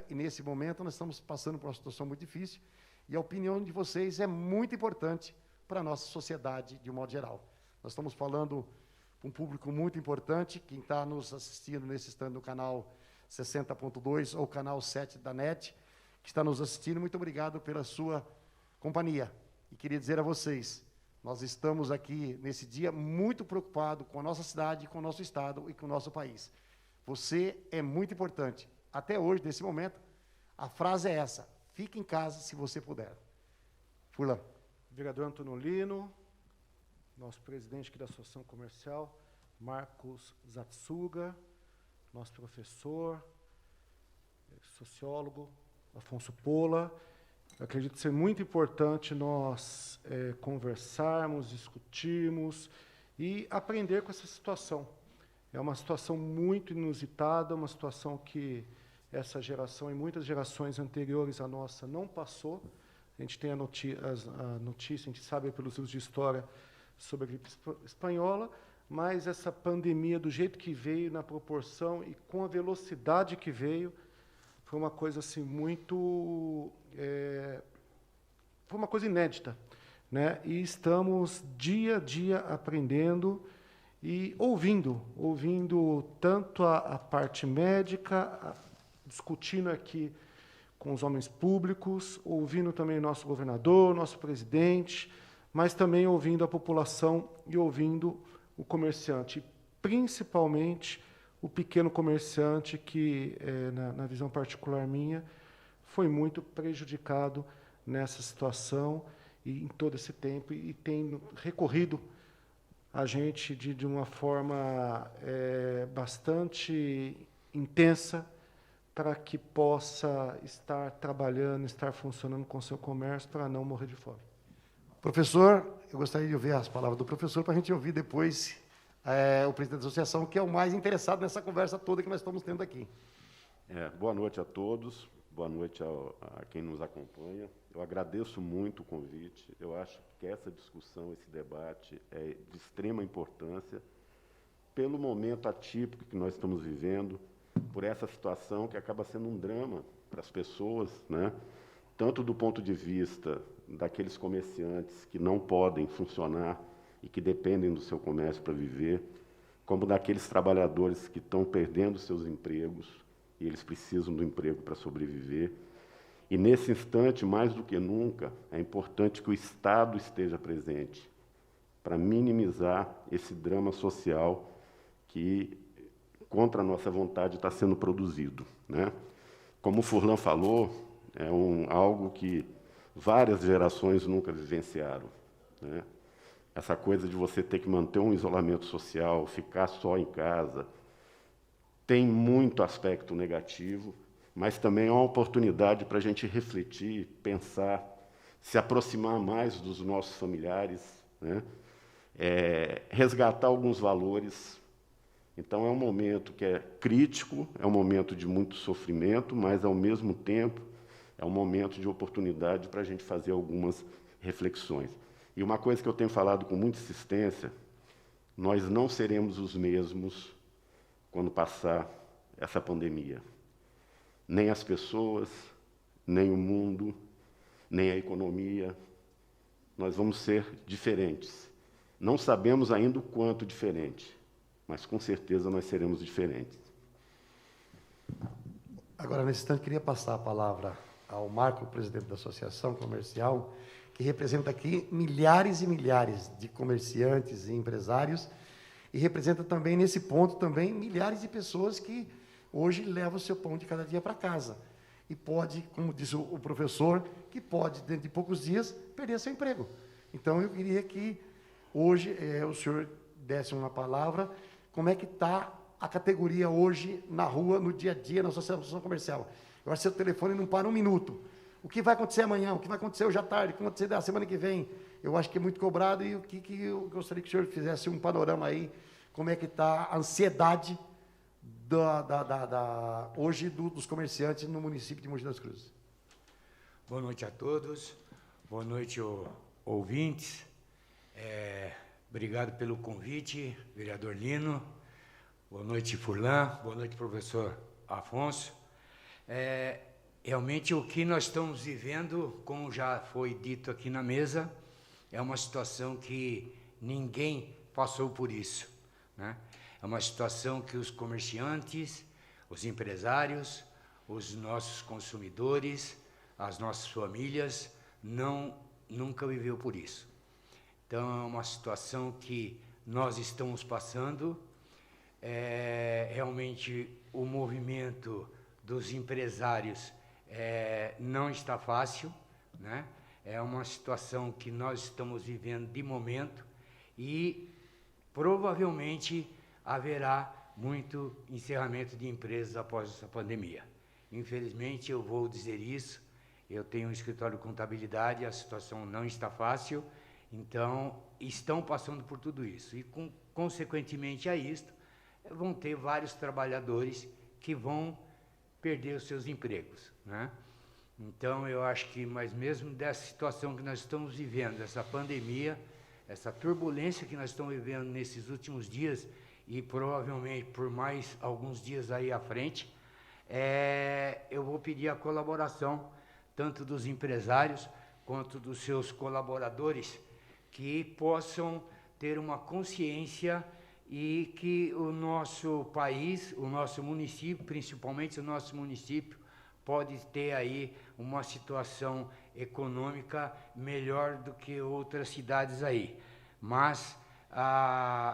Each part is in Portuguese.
E nesse momento nós estamos passando por uma situação muito difícil e a opinião de vocês é muito importante para a nossa sociedade de um modo geral. Nós estamos falando para um público muito importante, quem está nos assistindo nesse instante no canal 60.2 ou canal 7 da NET, que está nos assistindo, muito obrigado pela sua companhia. E queria dizer a vocês, nós estamos aqui nesse dia muito preocupados com a nossa cidade, com o nosso estado e com o nosso país. Você é muito importante. Até hoje, nesse momento, a frase é essa: fique em casa se você puder. Furlan. Vereador Antônio Lino, nosso presidente aqui da Associação Comercial, Marcos Zatsuga, nosso professor, sociólogo, Afonso Pola. Eu acredito ser muito importante nós conversarmos, discutirmos e aprender com essa situação. É uma situação muito inusitada, uma situação que essa geração e muitas gerações anteriores à nossa não passou. A gente tem a notícia, a gente sabe pelos livros de história sobre a gripe espanhola, mas essa pandemia, do jeito que veio, na proporção e com a velocidade que veio, foi uma coisa assim muito... foi uma coisa inédita, né? E estamos dia a dia aprendendo e ouvindo tanto a parte médica, discutindo aqui com os homens públicos, ouvindo também nosso governador, nosso presidente, mas também ouvindo a população e ouvindo o comerciante, principalmente o pequeno comerciante que, na visão particular minha, foi muito prejudicado nessa situação e em todo esse tempo, e tem recorrido a gente de uma forma bastante intensa para que possa estar trabalhando, estar funcionando com o seu comércio para não morrer de fome. Professor, eu gostaria de ouvir as palavras do professor para a gente ouvir depois o presidente da associação, que é o mais interessado nessa conversa toda que nós estamos tendo aqui. Boa noite a todos, boa noite a quem nos acompanha. Eu agradeço muito o convite. Eu acho que essa discussão, esse debate é de extrema importância pelo momento atípico que nós estamos vivendo, por essa situação que acaba sendo um drama para as pessoas, né? Tanto do ponto de vista daqueles comerciantes que não podem funcionar e que dependem do seu comércio para viver, como daqueles trabalhadores que estão perdendo seus empregos e eles precisam do emprego para sobreviver. E, nesse instante, mais do que nunca, é importante que o Estado esteja presente para minimizar esse drama social que, contra a nossa vontade, está sendo produzido, né? Como o Furlan falou, é algo que várias gerações nunca vivenciaram, né? Essa coisa de você ter que manter um isolamento social, ficar só em casa, tem muito aspecto negativo, mas também é uma oportunidade para a gente refletir, pensar, se aproximar mais dos nossos familiares, né? Resgatar alguns valores. Então, é um momento que é crítico, é um momento de muito sofrimento, mas, ao mesmo tempo, é um momento de oportunidade para a gente fazer algumas reflexões. E uma coisa que eu tenho falado com muita insistência, nós não seremos os mesmos quando passar essa pandemia. Nem as pessoas, nem o mundo, nem a economia. Nós vamos ser diferentes. Não sabemos ainda o quanto diferente, mas, com certeza, nós seremos diferentes. Agora, nesse instante, queria passar a palavra ao Marco, presidente da Associação Comercial, que representa aqui milhares e milhares de comerciantes e empresários, e representa também, nesse ponto, também milhares de pessoas que hoje levam o seu pão de cada dia para casa. E pode, como disse o professor, que pode, dentro de poucos dias, perder seu emprego. Então, eu queria que hoje o senhor desse uma palavra. Como é que está a categoria hoje na rua, no dia a dia, na associação comercial? Eu acho que seu telefone não para um minuto. O que vai acontecer amanhã? O que vai acontecer hoje à tarde? O que vai acontecer da semana que vem? Eu acho que é muito cobrado e o que eu gostaria que o senhor fizesse um panorama aí, como é que está a ansiedade hoje dos comerciantes no município de Mogi das Cruzes. Boa noite a todos, boa noite, ouvintes. Obrigado pelo convite, vereador Lino. Boa noite, Furlan. Boa noite, professor Afonso. Realmente o que nós estamos vivendo, como já foi dito aqui na mesa, é uma situação que ninguém passou por isso, né? É uma situação que os comerciantes, os empresários, os nossos consumidores, as nossas famílias, nunca viveu por isso. Então, é uma situação que nós estamos passando. Realmente, o movimento dos empresários não está fácil, né? É uma situação que nós estamos vivendo de momento e provavelmente haverá muito encerramento de empresas após essa pandemia. Infelizmente, eu vou dizer isso, eu tenho um escritório de contabilidade, a situação não está fácil, então estão passando por tudo isso. E, consequentemente a isto, vão ter vários trabalhadores que vão perder os seus empregos, né? Então, eu acho que, mas mesmo dessa situação que nós estamos vivendo, essa pandemia, essa turbulência que nós estamos vivendo nesses últimos dias, e provavelmente por mais alguns dias aí à frente, eu vou pedir a colaboração, tanto dos empresários, quanto dos seus colaboradores, que possam ter uma consciência e que o nosso país, o nosso município, principalmente o nosso município, pode ter aí uma situação econômica melhor do que outras cidades aí. Mas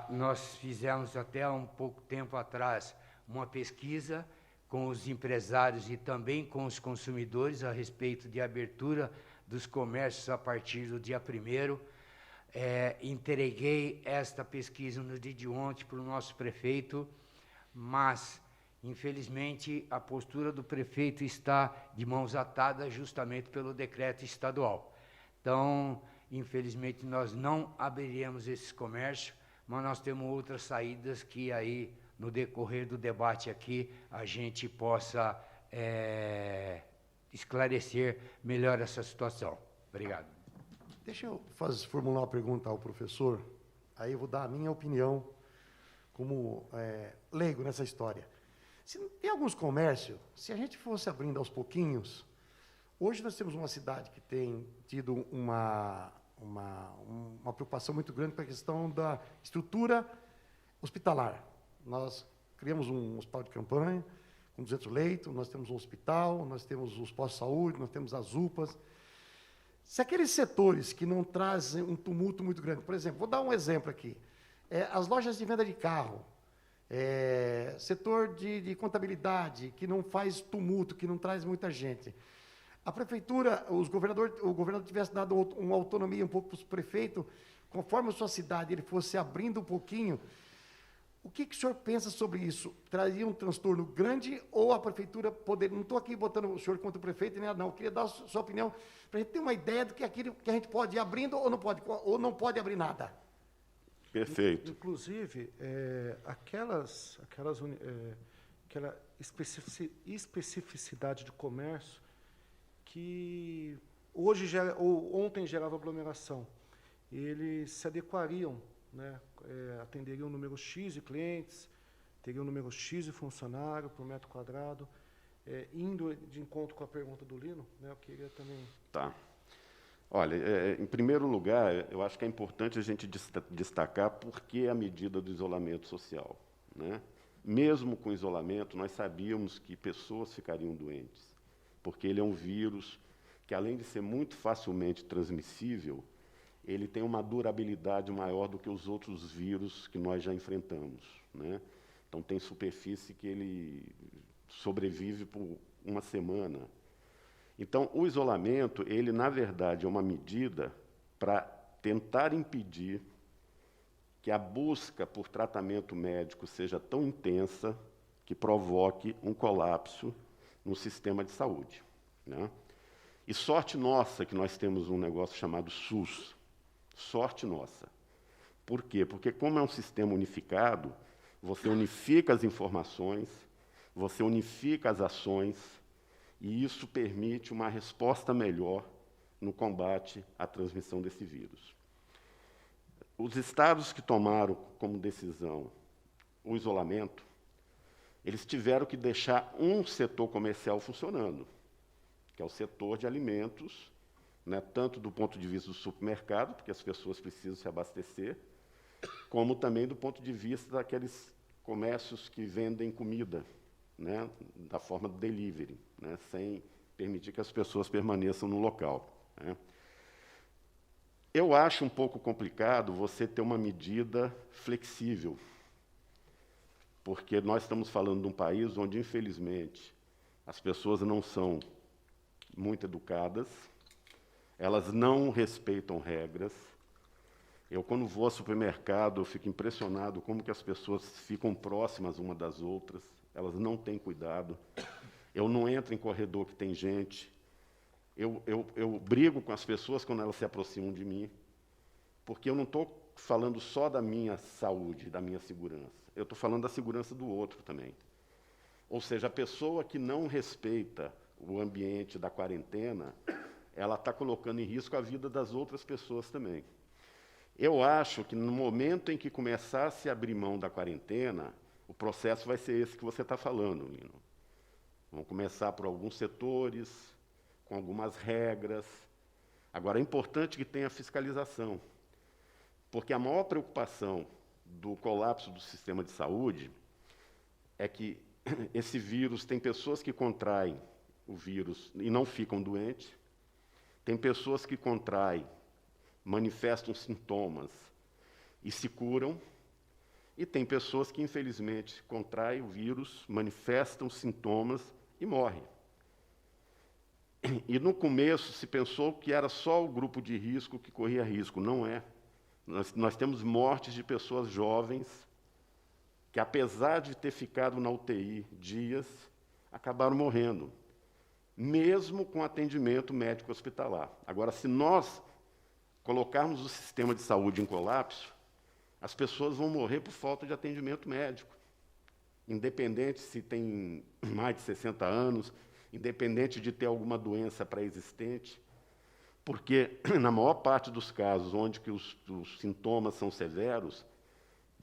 nós fizemos até um pouco tempo atrás uma pesquisa com os empresários e também com os consumidores a respeito de abertura dos comércios a partir do dia 1º. Entreguei esta pesquisa no dia de ontem para o nosso prefeito, mas infelizmente, a postura do prefeito está de mãos atadas justamente pelo decreto estadual. Então, infelizmente, nós não abriremos esses comércios, mas nós temos outras saídas que aí, no decorrer do debate aqui, a gente possa esclarecer melhor essa situação. Obrigado. Deixa eu formular uma pergunta ao professor, aí eu vou dar a minha opinião como leigo nessa história. Tem alguns comércios, se a gente fosse abrindo aos pouquinhos, hoje nós temos uma cidade que tem tido uma preocupação muito grande com a questão da estrutura hospitalar. Nós criamos um hospital de campanha com 200 leitos, nós temos um hospital, nós temos os postos de saúde, nós temos as UPAs. Se aqueles setores que não trazem um tumulto muito grande, por exemplo, vou dar um exemplo aqui, as lojas de venda de carro, setor de contabilidade, que não faz tumulto, que não traz muita gente. A prefeitura, o governador tivesse dado uma autonomia um pouco para os prefeitos, conforme a sua cidade ele fosse abrindo um pouquinho, o que o senhor pensa sobre isso? Traria um transtorno grande ou a prefeitura poderia... Não estou aqui botando o senhor contra o prefeito, nem nada, não. Eu queria dar a sua opinião para a gente ter uma ideia do que aquilo que a gente pode ir abrindo ou não pode abrir nada. Perfeito. Inclusive, aquela especificidade de comércio que hoje ou ontem gerava aglomeração, eles se adequariam, né? Atenderiam um número X de clientes, teriam um número X de funcionário por metro quadrado. Indo de encontro com a pergunta do Lino, né, eu queria também... Tá. Olha, em primeiro lugar, eu acho que é importante a gente destacar por que a medida do isolamento social, né? Mesmo com isolamento, nós sabíamos que pessoas ficariam doentes, porque ele é um vírus que, além de ser muito facilmente transmissível, ele tem uma durabilidade maior do que os outros vírus que nós já enfrentamos, né? Então, tem superfície que ele sobrevive por uma semana. Então, o isolamento, ele, na verdade, é uma medida para tentar impedir que a busca por tratamento médico seja tão intensa que provoque um colapso no sistema de saúde, né? E sorte nossa que nós temos um negócio chamado SUS. Sorte nossa. Por quê? Porque, como é um sistema unificado, você unifica as informações, você unifica as ações, e isso permite uma resposta melhor no combate à transmissão desse vírus. Os estados que tomaram como decisão o isolamento eles tiveram que deixar um setor comercial funcionando, que é o setor de alimentos, né, tanto do ponto de vista do supermercado, porque as pessoas precisam se abastecer, como também do ponto de vista daqueles comércios que vendem comida, né, da forma do delivery, né, sem permitir que as pessoas permaneçam no local, né. Eu acho um pouco complicado você ter uma medida flexível, porque nós estamos falando de um país onde, infelizmente, as pessoas não são muito educadas, elas não respeitam regras. Eu, quando vou ao supermercado, eu fico impressionado como que as pessoas ficam próximas uma das outras, elas não têm cuidado. Eu não entro em corredor que tem gente. Eu brigo com as pessoas quando elas se aproximam de mim, porque eu não estou falando só da minha saúde, da minha segurança. Eu estou falando da segurança do outro também. Ou seja, a pessoa que não respeita o ambiente da quarentena, ela está colocando em risco a vida das outras pessoas também. Eu acho que no momento em que começar a se abrir mão da quarentena, o processo vai ser esse que você está falando, Lino. Vão começar por alguns setores, com algumas regras. Agora, é importante que tenha fiscalização, porque a maior preocupação do colapso do sistema de saúde é que esse vírus, tem pessoas que contraem o vírus e não ficam doentes, tem pessoas que contraem, manifestam sintomas e se curam, e tem pessoas que, infelizmente, contraem o vírus, manifestam sintomas e morrem. E, no começo, se pensou que era só o grupo de risco que corria risco. Não é. Nós temos mortes de pessoas jovens que, apesar de ter ficado na UTI dias, acabaram morrendo, mesmo com atendimento médico hospitalar. Agora, se nós colocarmos o sistema de saúde em colapso, as pessoas vão morrer por falta de atendimento médico, independente se tem mais de 60 anos, independente de ter alguma doença pré-existente, porque, na maior parte dos casos onde que os sintomas são severos,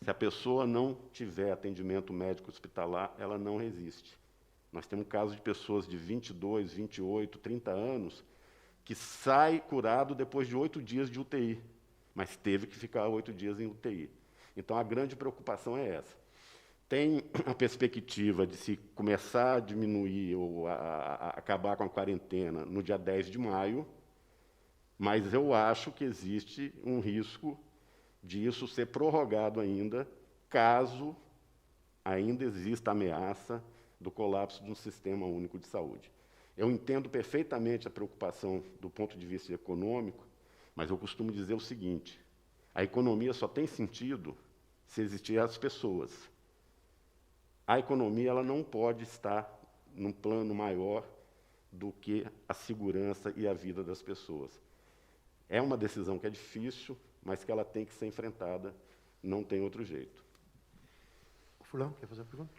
se a pessoa não tiver atendimento médico hospitalar, ela não resiste. Nós temos casos de pessoas de 22, 28, 30 anos que sai curado depois de 8 dias de UTI, mas teve que ficar 8 dias em UTI. Então, a grande preocupação é essa. Tem a perspectiva de se começar a diminuir ou a acabar com a quarentena no dia 10 de maio, mas eu acho que existe um risco de isso ser prorrogado ainda, caso ainda exista a ameaça do colapso de um sistema único de saúde. Eu entendo perfeitamente a preocupação do ponto de vista econômico, mas eu costumo dizer o seguinte: a economia só tem sentido se existir as pessoas. A economia ela não pode estar num plano maior do que a segurança e a vida das pessoas. É uma decisão que é difícil, mas que ela tem que ser enfrentada, não tem outro jeito. O Fulano, quer fazer a pergunta?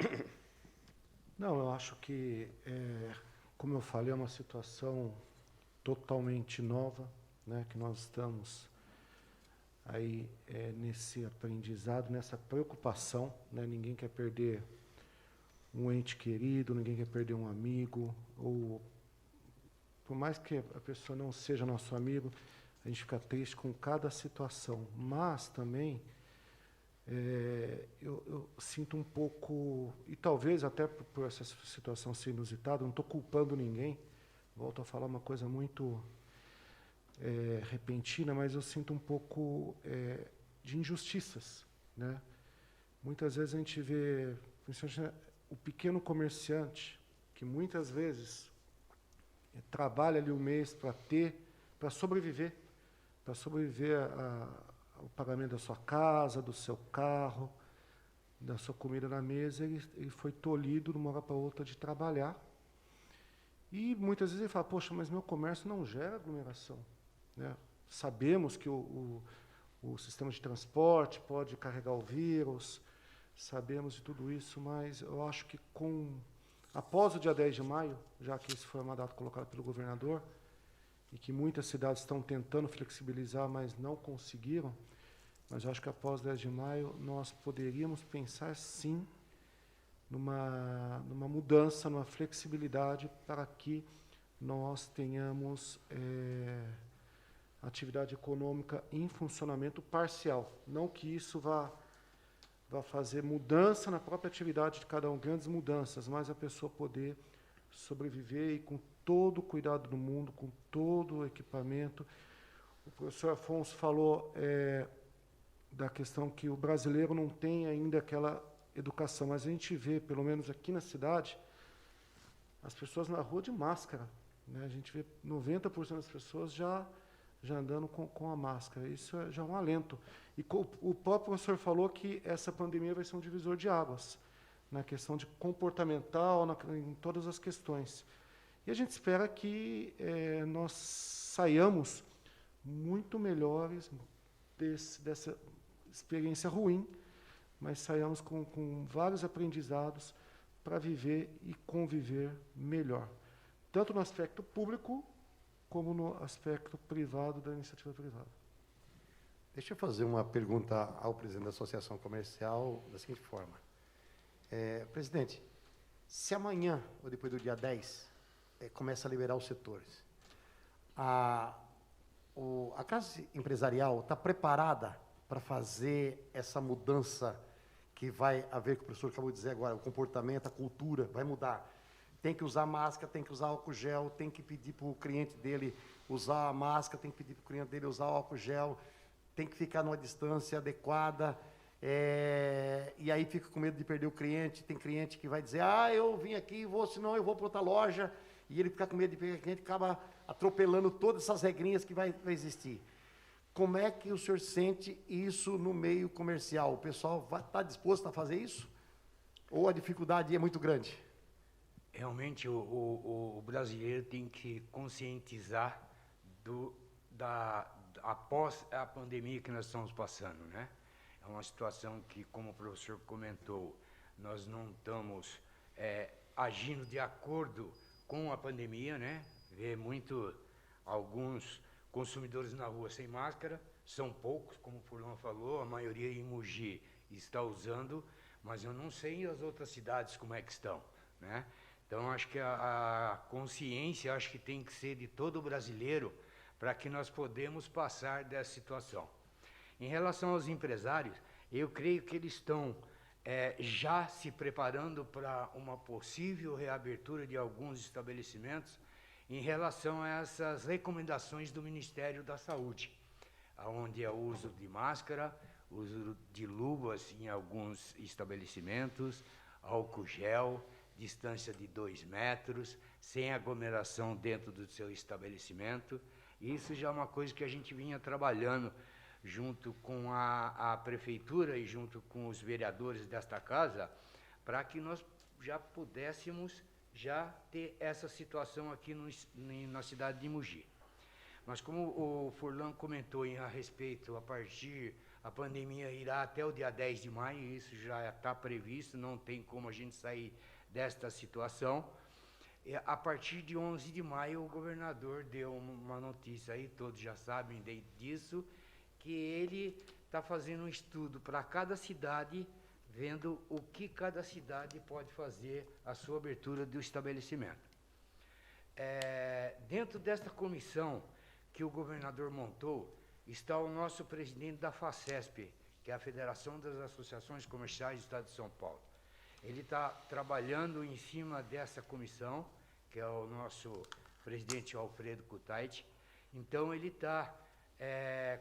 Não, eu acho que, como eu falei, é uma situação totalmente nova, né, que nós estamos aí nesse aprendizado, nessa preocupação, né, ninguém quer perder um ente querido, ninguém quer perder um amigo, ou por mais que a pessoa não seja nosso amigo, a gente fica triste com cada situação, mas também eu sinto um pouco, e talvez até por essa situação ser inusitada, não estou culpando ninguém, volto a falar uma coisa muito repentina, mas eu sinto um pouco de injustiças, né? Muitas vezes a gente vê, principalmente o pequeno comerciante, que muitas vezes trabalha ali um mês para sobreviver ao pagamento da sua casa, do seu carro, da sua comida na mesa, ele foi tolhido de uma hora para outra de trabalhar. E muitas vezes ele fala, poxa, mas meu comércio não gera aglomeração, né? Sabemos que o sistema de transporte pode carregar o vírus, sabemos de tudo isso, mas eu acho que após o dia 10 de maio, já que esse foi uma data colocada pelo governador, e que muitas cidades estão tentando flexibilizar, mas não conseguiram, mas eu acho que após 10 de maio nós poderíamos pensar, sim, numa mudança, numa flexibilidade para que nós tenhamos atividade econômica em funcionamento parcial. Não que isso vá fazer mudança na própria atividade de cada um, grandes mudanças, mas a pessoa poder sobreviver e com todo o cuidado do mundo, com todo o equipamento. O professor Afonso falou da questão que o brasileiro não tem ainda aquela educação, mas a gente vê, pelo menos aqui na cidade, as pessoas na rua de máscara, né? A gente vê 90% das pessoas já andando com a máscara. Isso já é um alento. E o próprio professor falou que essa pandemia vai ser um divisor de águas, na questão de comportamental, em todas as questões. E a gente espera que nós saiamos muito melhores dessa experiência ruim, mas saiamos com vários aprendizados para viver e conviver melhor, tanto no aspecto público como no aspecto privado da iniciativa privada. Deixa eu fazer uma pergunta ao presidente da Associação Comercial da seguinte forma. Presidente, se amanhã, ou depois do dia 10, começa a liberar os setores, a classe empresarial está preparada para fazer essa mudança que vai haver, que o professor acabou de dizer agora, o comportamento, a cultura vai mudar. Tem que usar máscara, tem que usar álcool gel, tem que pedir para o cliente dele usar a máscara, tem que pedir para o cliente dele usar o álcool gel, tem que ficar numa distância adequada, e aí fica com medo de perder o cliente. Tem cliente que vai dizer, eu vim aqui, senão eu vou para outra loja, e ele fica com medo de perder o cliente, acaba atropelando todas essas regrinhas que vai existir. Como é que o senhor sente isso no meio comercial? O pessoal está disposto a fazer isso? Ou a dificuldade é muito grande? Realmente, o brasileiro tem que conscientizar após a pandemia que nós estamos passando, né? É uma situação que, como o professor comentou, nós não estamos agindo de acordo com a pandemia, né? Vê alguns consumidores na rua sem máscara, são poucos, como o Furlan falou, a maioria em Mogi está usando, mas eu não sei as outras cidades como é que estão, né? Então, acho que a consciência, acho que tem que ser de todo brasileiro para que nós podemos passar dessa situação. Em relação aos empresários, eu creio que eles estão já se preparando para uma possível reabertura de alguns estabelecimentos em relação a essas recomendações do Ministério da Saúde, onde é o uso de máscara, uso de luvas em alguns estabelecimentos, álcool gel, distância de 2 metros, sem aglomeração dentro do seu estabelecimento. Isso já é uma coisa que a gente vinha trabalhando junto com a prefeitura e junto com os vereadores desta casa, para que nós já pudéssemos já ter essa situação aqui na cidade de Mogi. Mas como o Furlan comentou a respeito, a pandemia irá até o dia 10 de maio, isso já está previsto, não tem como a gente sair desta situação. A partir de 11 de maio, o governador deu uma notícia aí, todos já sabem disso, que ele está fazendo um estudo para cada cidade, vendo o que cada cidade pode fazer a sua abertura do estabelecimento. Dentro desta comissão que o governador montou, está o nosso presidente da FACESP, que é a Federação das Associações Comerciais do Estado de São Paulo. Ele está trabalhando em cima dessa comissão, que é o nosso presidente Alfredo Kutait. Então, ele está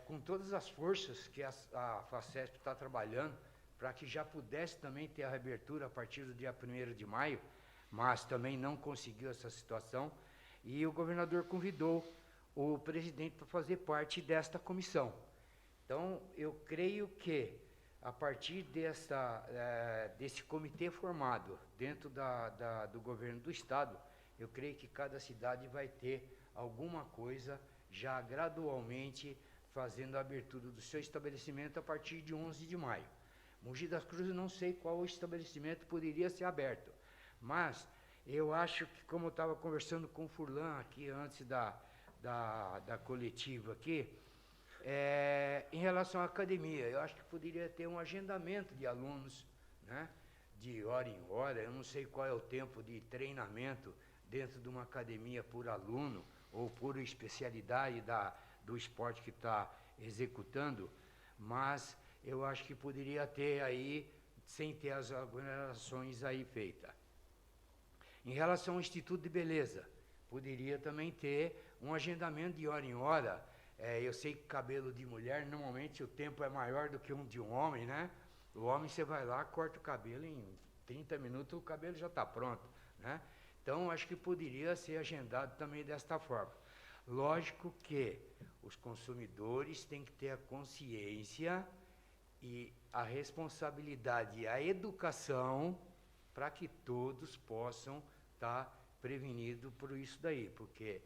com todas as forças que a FACESP está trabalhando para que já pudesse também ter a reabertura a partir do dia 1º de maio, mas também não conseguiu essa situação, e o governador convidou o presidente para fazer parte desta comissão. Então, eu creio que, a partir desse comitê formado dentro do governo do Estado, eu creio que cada cidade vai ter alguma coisa já gradualmente fazendo a abertura do seu estabelecimento a partir de 11 de maio. Mogi das Cruzes, não sei qual estabelecimento poderia ser aberto, mas eu acho que, como eu estava conversando com o Furlan aqui antes da coletiva aqui, em relação à academia, eu acho que poderia ter um agendamento de alunos, né, de hora em hora, eu não sei qual é o tempo de treinamento dentro de uma academia por aluno ou por especialidade do esporte que está executando, mas eu acho que poderia ter aí, sem ter as aglomerações aí feitas. Em relação ao Instituto de Beleza, poderia também ter um agendamento de hora em hora. Eu sei que cabelo de mulher, normalmente o tempo é maior do que um de um homem, né? O homem, você vai lá, corta o cabelo, em 30 minutos o cabelo já está pronto, né? Então, acho que poderia ser agendado também desta forma. Lógico que os consumidores têm que ter a consciência e a responsabilidade e a educação para que todos possam estar prevenidos por isso daí, porque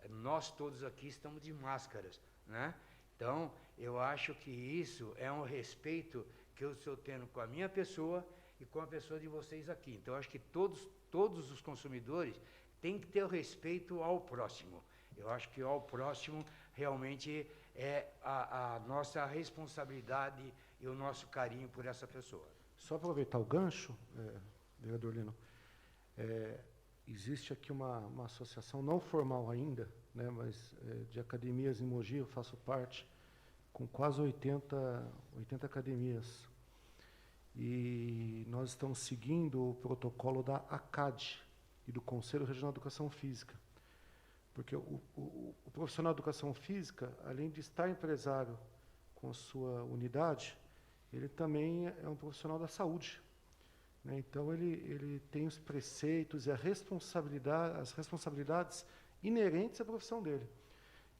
nós todos aqui estamos de máscaras, né? Então, eu acho que isso é um respeito que eu estou tendo com a minha pessoa e com a pessoa de vocês aqui. Então, eu acho que todos os consumidores têm que ter o respeito ao próximo. Eu acho que ao próximo realmente é a nossa responsabilidade e o nosso carinho por essa pessoa. Só aproveitar o gancho, vereador Lino, existe aqui uma associação não formal ainda, né, mas de academias em Mogi, eu faço parte, com quase 80 academias. E nós estamos seguindo o protocolo da ACAD e do Conselho Regional de Educação Física. Porque o profissional de educação física, além de estar empresário com a sua unidade, ele também é um profissional da saúde, né? Então, ele tem os preceitos e as responsabilidades inerentes à profissão dele.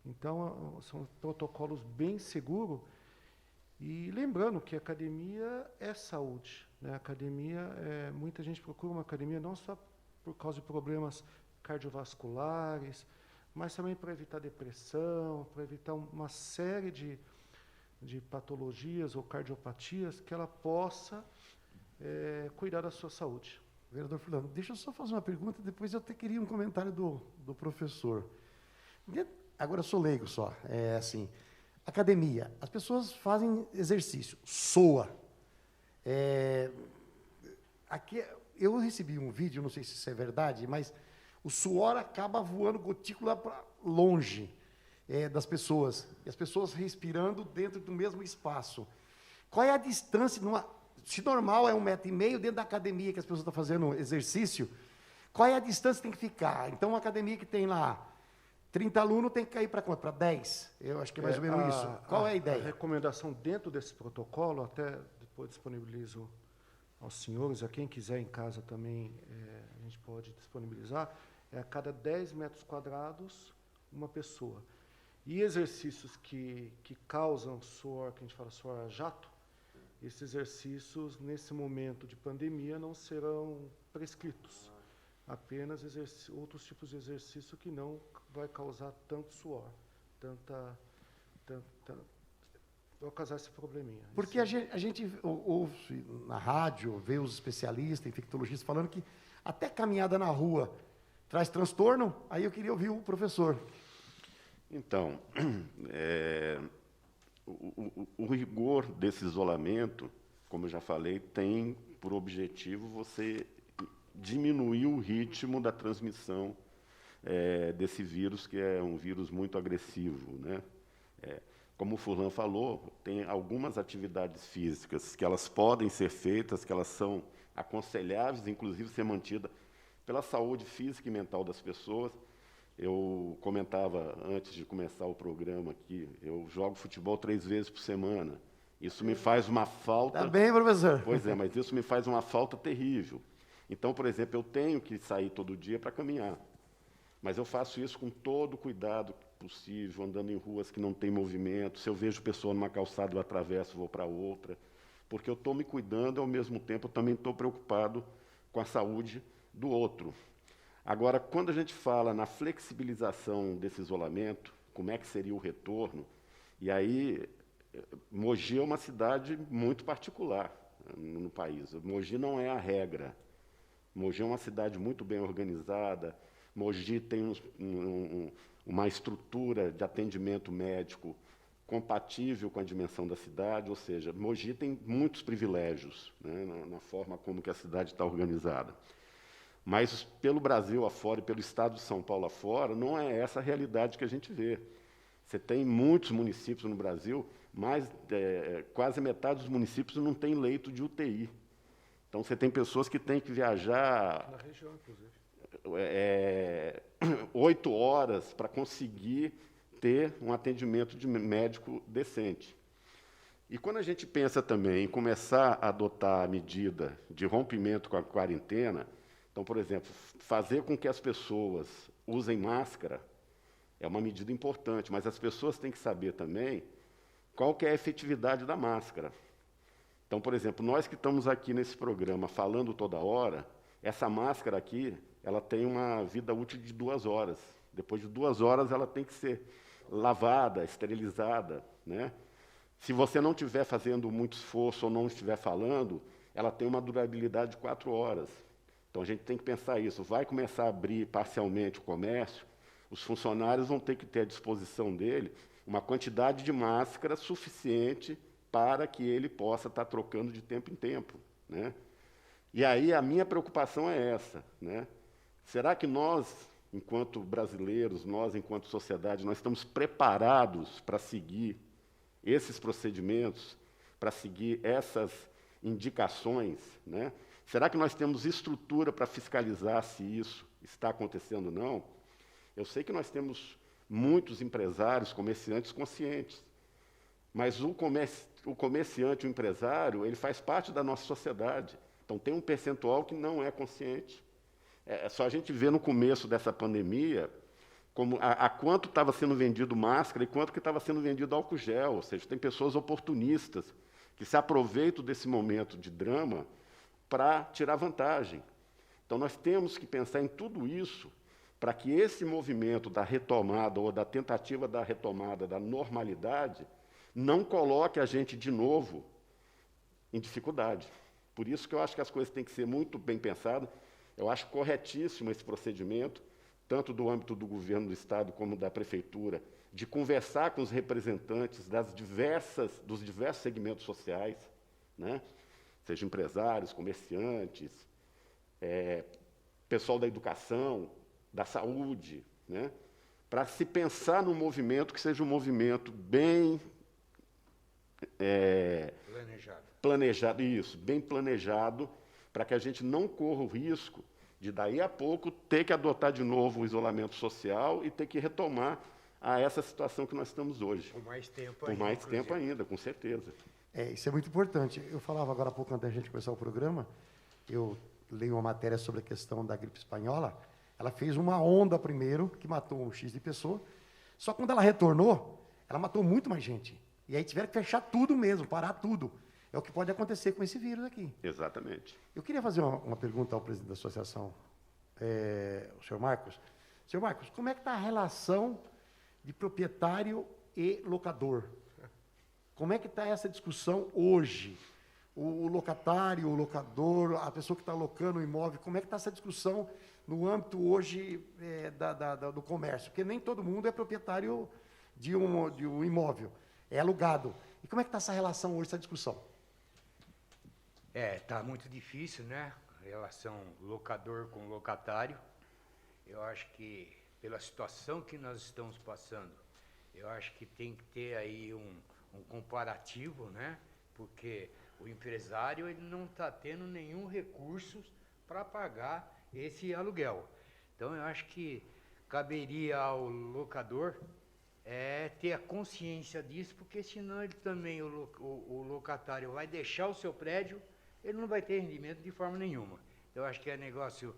Então, são protocolos bem seguros. E lembrando que a academia é saúde, né? A academia, muita gente procura uma academia não só por causa de problemas cardiovasculares, mas também para evitar depressão, para evitar uma série de patologias ou cardiopatias que ela possa cuidar da sua saúde. Vereador Fulano, deixa eu só fazer uma pergunta, depois eu até queria um comentário do professor. Agora eu sou leigo só, assim, academia, as pessoas fazem exercício, soa. Aqui, eu recebi um vídeo, não sei se isso é verdade, mas o suor acaba voando gotícula para longe das pessoas, e as pessoas respirando dentro do mesmo espaço. Qual é a distância, se normal é 1,5 metro dentro da academia que as pessoas estão fazendo exercício, qual é a distância que tem que ficar? Então, uma academia que tem lá 30 alunos tem que cair para quanto? Para 10? Eu acho que é mais ou menos isso. Qual é a ideia? A recomendação dentro desse protocolo, até depois disponibilizo aos senhores, a quem quiser em casa também, a gente pode disponibilizar, a cada 10 metros quadrados, uma pessoa. E exercícios que causam suor, que a gente fala suor a jato, esses exercícios, nesse momento de pandemia, não serão prescritos. Apenas outros tipos de exercício que não vai causar tanto suor, vai causar esse probleminha. Porque a gente ouve na rádio, vê os especialistas, infectologistas falando que até caminhada na rua traz transtorno. Aí eu queria ouvir o professor. Então, o rigor desse isolamento, como eu já falei, tem por objetivo você diminuir o ritmo da transmissão desse vírus, que é um vírus muito agressivo, né? Como o Furlan falou, tem algumas atividades físicas que elas podem ser feitas, que elas são aconselháveis, inclusive ser mantidas pela saúde física e mental das pessoas. Eu comentava antes de começar o programa aqui, eu jogo futebol 3 vezes por semana. Isso me faz uma falta... Tá bem, professor? Pois mas isso me faz uma falta terrível. Então, por exemplo, eu tenho que sair todo dia para caminhar, mas eu faço isso com todo o cuidado possível, andando em ruas que não tem movimento. Se eu vejo pessoa numa calçada, eu atravesso, vou para outra, porque eu estou me cuidando e, ao mesmo tempo, eu também estou preocupado com a saúde do outro. Agora, quando a gente fala na flexibilização desse isolamento, como é que seria o retorno, e aí Mogi é uma cidade muito particular no país. Mogi não é a regra. Mogi é uma cidade muito bem organizada. Mogi tem uma estrutura de atendimento médico compatível com a dimensão da cidade, ou seja, Mogi tem muitos privilégios, né, na forma como que a cidade está organizada. Mas, pelo Brasil afora e pelo estado de São Paulo afora, não é essa a realidade que a gente vê. Você tem muitos municípios no Brasil, mas quase metade dos municípios não tem leito de UTI. Então, você tem pessoas que têm que viajar... Na região, inclusive. 8 horas para conseguir ter um atendimento de médico decente. E quando a gente pensa também em começar a adotar a medida de rompimento com a quarentena, então, por exemplo, fazer com que as pessoas usem máscara é uma medida importante, mas as pessoas têm que saber também qual que é a efetividade da máscara. Então, por exemplo, nós que estamos aqui nesse programa falando toda hora, essa máscara aqui, ela tem uma vida útil de 2 horas. Depois de 2 horas, ela tem que ser lavada, esterilizada, né? Se você não estiver fazendo muito esforço ou não estiver falando, ela tem uma durabilidade de 4 horas. Então, a gente tem que pensar isso. Vai começar a abrir parcialmente o comércio, os funcionários vão ter que ter à disposição dele uma quantidade de máscara suficiente para que ele possa estar trocando de tempo em tempo, né? E aí a minha preocupação é essa, né? Será que nós, enquanto brasileiros, nós, enquanto sociedade, nós estamos preparados para seguir esses procedimentos, para seguir essas indicações, né? Será que nós temos estrutura para fiscalizar se isso está acontecendo ou não? Eu sei que nós temos muitos empresários, comerciantes conscientes, mas o comerciante, o empresário, ele faz parte da nossa sociedade. Então, tem um percentual que não é consciente. É só a gente ver no começo dessa pandemia como a quanto estava sendo vendido máscara e quanto que estava sendo vendido álcool gel. Ou seja, tem pessoas oportunistas que se aproveitam desse momento de drama para tirar vantagem. Então, nós temos que pensar em tudo isso para que esse movimento da retomada ou da tentativa da retomada da normalidade não coloque a gente de novo em dificuldade. Por isso que eu acho que as coisas têm que ser muito bem pensadas. Eu acho corretíssimo esse procedimento, tanto do âmbito do governo do Estado como da Prefeitura, de conversar com os representantes dos diversos segmentos sociais, né? Seja empresários, comerciantes, pessoal da educação, da saúde, né? Para se pensar num movimento que seja um movimento bem planejado, isso, bem planejado, para que a gente não corra o risco de, daí a pouco, ter que adotar de novo o isolamento social e ter que retomar a essa situação que nós estamos hoje. Por mais tempo Por ainda. mais tempo ainda, com certeza. Isso é muito importante. Eu falava agora há pouco, antes da gente começar o programa, eu leio uma matéria sobre a questão da gripe espanhola. Ela fez uma onda primeiro, que matou um X de pessoa, só que quando ela retornou, ela matou muito mais gente. E aí tiveram que fechar tudo mesmo, parar tudo. É o que pode acontecer com esse vírus aqui. Exatamente. Eu queria fazer uma pergunta ao presidente da associação, o senhor Marcos. Senhor Marcos, como é que está a relação de proprietário e locador? Como é que está essa discussão hoje? O locatário, o locador, a pessoa que está alocando o imóvel, como é que está essa discussão no âmbito hoje do comércio? Porque nem todo mundo é proprietário de um imóvel, é alugado. E como é que está essa relação hoje, essa discussão? Está muito difícil, né? A relação locador com locatário. Eu acho que, pela situação que nós estamos passando, eu acho que tem que ter aí um comparativo, né? Porque o empresário ele não está tendo nenhum recurso para pagar esse aluguel. Então, eu acho que caberia ao locador ter a consciência disso, porque senão ele também, o locatário vai deixar o seu prédio, ele não vai ter rendimento de forma nenhuma. Eu acho que é negócio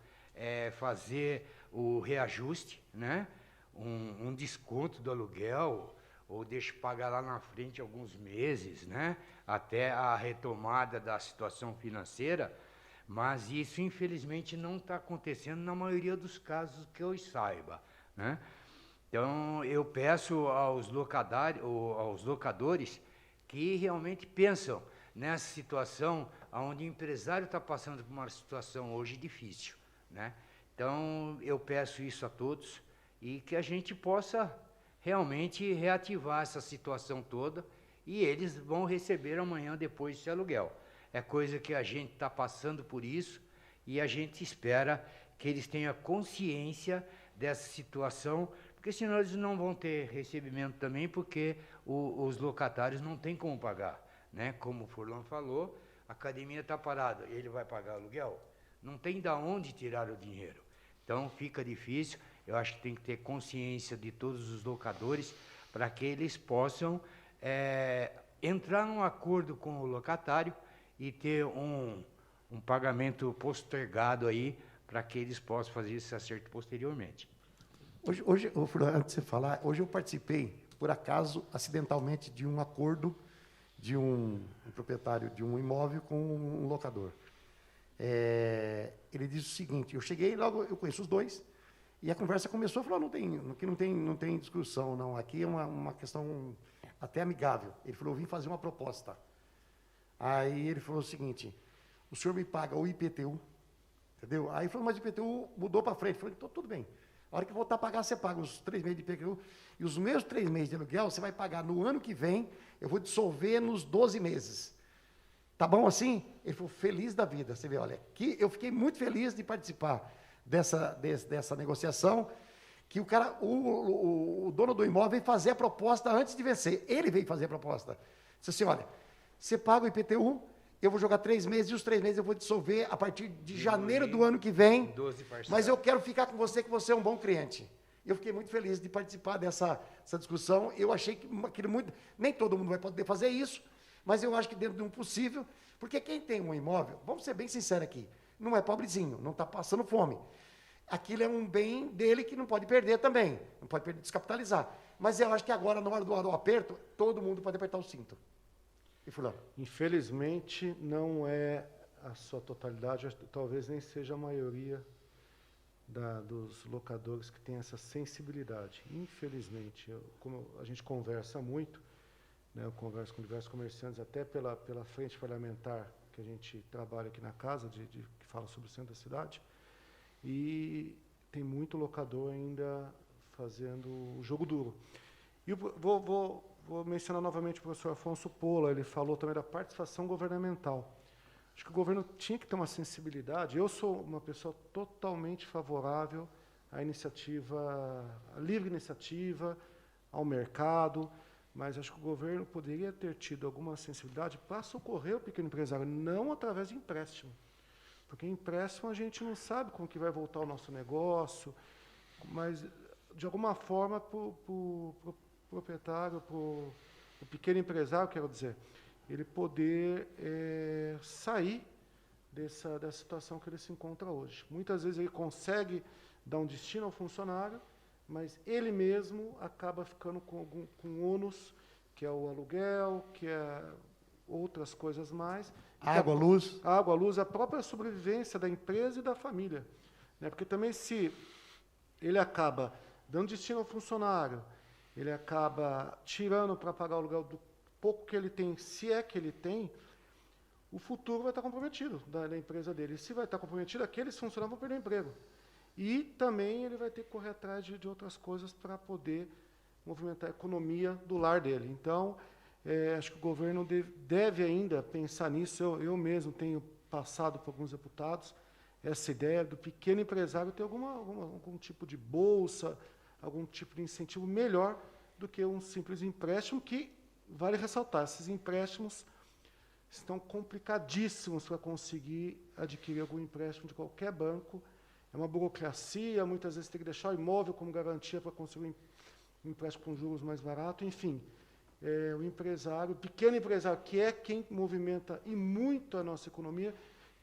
fazer o reajuste, né? Um desconto do aluguel, ou deixa pagar lá na frente alguns meses, né? Até a retomada da situação financeira, mas isso, infelizmente, não está acontecendo na maioria dos casos que eu saiba, né? Então, eu peço aos locadores que realmente pensam nessa situação onde o empresário está passando por uma situação hoje difícil, né? Então, eu peço isso a todos e que a gente possa realmente reativar essa situação toda e eles vão receber amanhã depois esse aluguel. É coisa que a gente está passando por isso e a gente espera que eles tenham consciência dessa situação, porque senão eles não vão ter recebimento também, porque os locatários não têm como pagar, né? Como o Furlan falou, a academia está parada, ele vai pagar aluguel? Não tem de onde tirar o dinheiro. Então fica difícil, eu acho que tem que ter consciência de todos os locadores para que eles possam entrar num acordo com o locatário e ter um pagamento postergado aí para que eles possam fazer esse acerto posteriormente. Hoje, antes de você falar, hoje eu participei, por acaso, acidentalmente, de um acordo de um proprietário de um imóvel com um locador. Ele disse o seguinte, eu cheguei, logo eu conheço os dois, e a conversa começou, falou, não tem discussão, não, aqui é uma questão até amigável. Ele falou, eu vim fazer uma proposta. Aí ele falou o seguinte, o senhor me paga o IPTU, entendeu? Aí ele falou, mas o IPTU mudou para frente. Eu falei, então tudo bem. A hora que voltar a pagar, você paga os 3 meses de IPTU, e os meus 3 meses de aluguel, você vai pagar no ano que vem, eu vou dissolver nos 12 meses. Tá bom assim? Ele falou, feliz da vida. Você vê, olha, aqui eu fiquei muito feliz de participar dessa negociação, que o dono do imóvel veio fazer a proposta antes de vencer. Ele veio fazer a proposta. Disse assim, olha, você paga o IPTU, eu vou jogar 3 meses, e os 3 meses eu vou dissolver a partir de janeiro do ano que vem, 12 parcelas. mas eu quero ficar com você, que você é um bom cliente. Eu fiquei muito feliz de participar dessa discussão. Eu achei que nem todo mundo vai poder fazer isso, mas eu acho que dentro de um possível, porque quem tem um imóvel, vamos ser bem sinceros aqui, não é pobrezinho, não está passando fome. Aquilo é um bem dele que não pode perder também, não pode perder, descapitalizar. Mas eu acho que agora, na hora do aperto, todo mundo pode apertar o cinto. E fulano? Infelizmente, não é a sua totalidade, talvez nem seja a maioria dos locadores que tem essa sensibilidade. Infelizmente, como a gente conversa muito, né, eu converso com diversos comerciantes, até pela frente parlamentar que a gente trabalha aqui na casa, que fala sobre o centro da cidade, e tem muito locador ainda fazendo o jogo duro. E vou mencionar novamente o professor Afonso Pola, ele falou também da participação governamental. Acho que o governo tinha que ter uma sensibilidade. Eu sou uma pessoa totalmente favorável à iniciativa, à livre iniciativa, ao mercado, mas acho que o governo poderia ter tido alguma sensibilidade para socorrer o pequeno empresário, não através de empréstimo. Porque empréstimo a gente não sabe como que vai voltar o nosso negócio, mas, de alguma forma, para o proprietário, para o pequeno empresário, quero dizer, ele poder sair dessa situação que ele se encontra hoje. Muitas vezes ele consegue dar um destino ao funcionário, mas ele mesmo acaba ficando com ônus, que é o aluguel, que é outras coisas mais. Água, luz. Água, luz, a própria sobrevivência da empresa e da família. Né? Porque também se ele acaba dando destino ao funcionário, ele acaba tirando para pagar o aluguel do pouco que ele tem, se é que ele tem, o futuro vai estar comprometido da empresa dele. E se vai estar comprometido, aqueles funcionários vão perder o emprego. E também ele vai ter que correr atrás de outras coisas para poder movimentar a economia do lar dele. Então, acho que o governo deve ainda pensar nisso. Eu mesmo tenho passado por alguns deputados essa ideia do pequeno empresário ter algum tipo de bolsa, algum tipo de incentivo melhor do que um simples empréstimo, que, vale ressaltar, esses empréstimos estão complicadíssimos para conseguir adquirir algum empréstimo de qualquer banco. É uma burocracia, muitas vezes tem que deixar o imóvel como garantia para conseguir um empréstimo com juros mais barato. Enfim, o empresário, o pequeno empresário, que é quem movimenta e muito a nossa economia,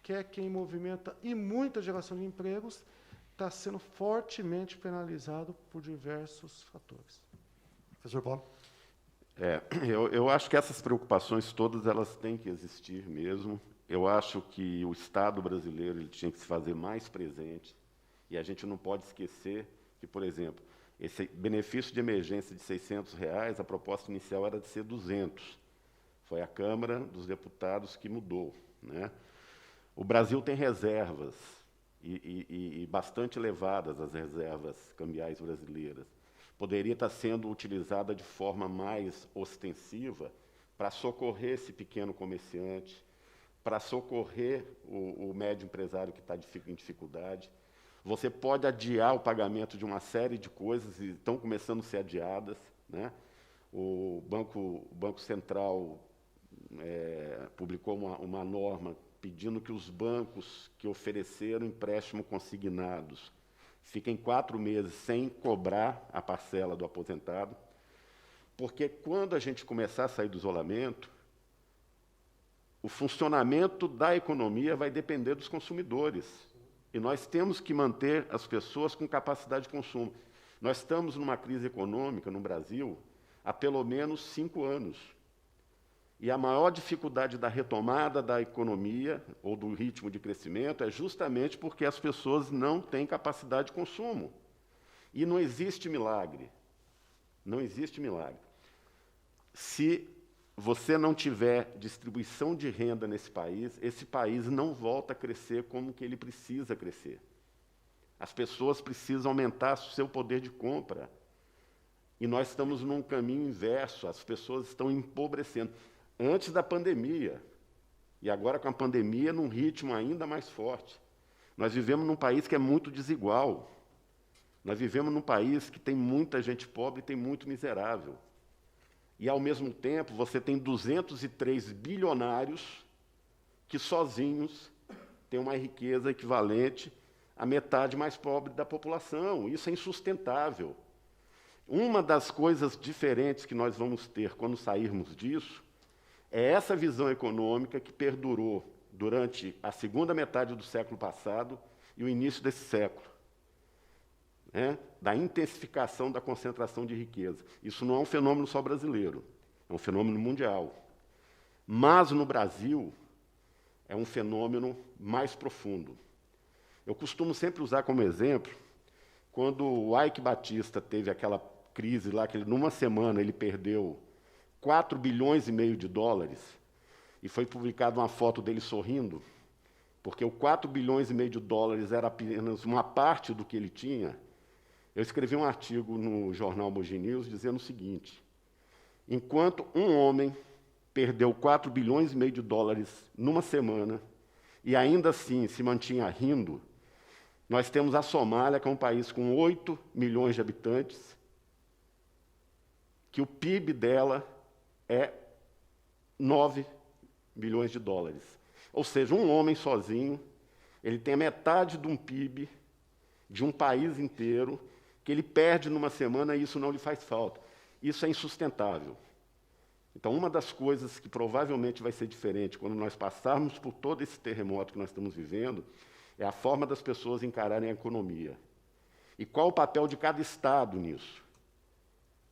que é quem movimenta e muito a geração de empregos, está sendo fortemente penalizado por diversos fatores. Professor Paulo? Eu acho que essas preocupações todas elas têm que existir mesmo. Eu acho que o Estado brasileiro ele tinha que se fazer mais presente, e a gente não pode esquecer que, por exemplo, esse benefício de emergência de R$600, a proposta inicial era de ser 200. Foi a Câmara dos Deputados que mudou, né? O Brasil tem reservas, e bastante elevadas as reservas cambiais brasileiras. poderia estar sendo utilizada de forma mais ostensiva para socorrer esse pequeno comerciante, para socorrer o médio empresário que está em dificuldade. Você pode adiar o pagamento de uma série de coisas e estão começando a ser adiadas, né? O Banco Central publicou uma norma pedindo que os bancos que ofereceram empréstimo consignados fiquem 4 meses sem cobrar a parcela do aposentado, porque quando a gente começar a sair do isolamento, o funcionamento da economia vai depender dos consumidores. E nós temos que manter as pessoas com capacidade de consumo. Nós estamos numa crise econômica no Brasil há pelo menos 5 anos. E a maior dificuldade da retomada da economia ou do ritmo de crescimento é justamente porque as pessoas não têm capacidade de consumo. E não existe milagre. Não existe milagre. Se você não tiver distribuição de renda nesse país, esse país não volta a crescer como que ele precisa crescer. As pessoas precisam aumentar o seu poder de compra. E nós estamos num caminho inverso, as pessoas estão empobrecendo. Antes da pandemia, e agora com a pandemia num ritmo ainda mais forte. Nós vivemos num país que é muito desigual. Nós vivemos num país que tem muita gente pobre e tem muito miserável. E, ao mesmo tempo, você tem 203 bilionários que, sozinhos, têm uma riqueza equivalente à metade mais pobre da população. Isso é insustentável. Uma das coisas diferentes que nós vamos ter quando sairmos disso é essa visão econômica que perdurou durante a segunda metade do século passado e o início desse século, né? Da intensificação da concentração de riqueza. Isso não é um fenômeno só brasileiro, é um fenômeno mundial. Mas, no Brasil, é um fenômeno mais profundo. Eu costumo sempre usar como exemplo, quando o Eike Batista teve aquela crise lá, que numa semana ele perdeu 4,5 bilhões de dólares, e foi publicada uma foto dele sorrindo, porque o 4,5 bilhões de dólares era apenas uma parte do que ele tinha. Eu escrevi um artigo no jornal Mogi News dizendo o seguinte: enquanto um homem perdeu 4,5 bilhões de dólares numa semana, e ainda assim se mantinha rindo, nós temos a Somália, que é um país com 8 milhões de habitantes, que o PIB dela é 9 bilhões de dólares. Ou seja, um homem sozinho, ele tem a metade de um PIB de um país inteiro, que ele perde numa semana e isso não lhe faz falta. Isso é insustentável. Então, uma das coisas que provavelmente vai ser diferente quando nós passarmos por todo esse terremoto que nós estamos vivendo é a forma das pessoas encararem a economia. E qual o papel de cada Estado nisso?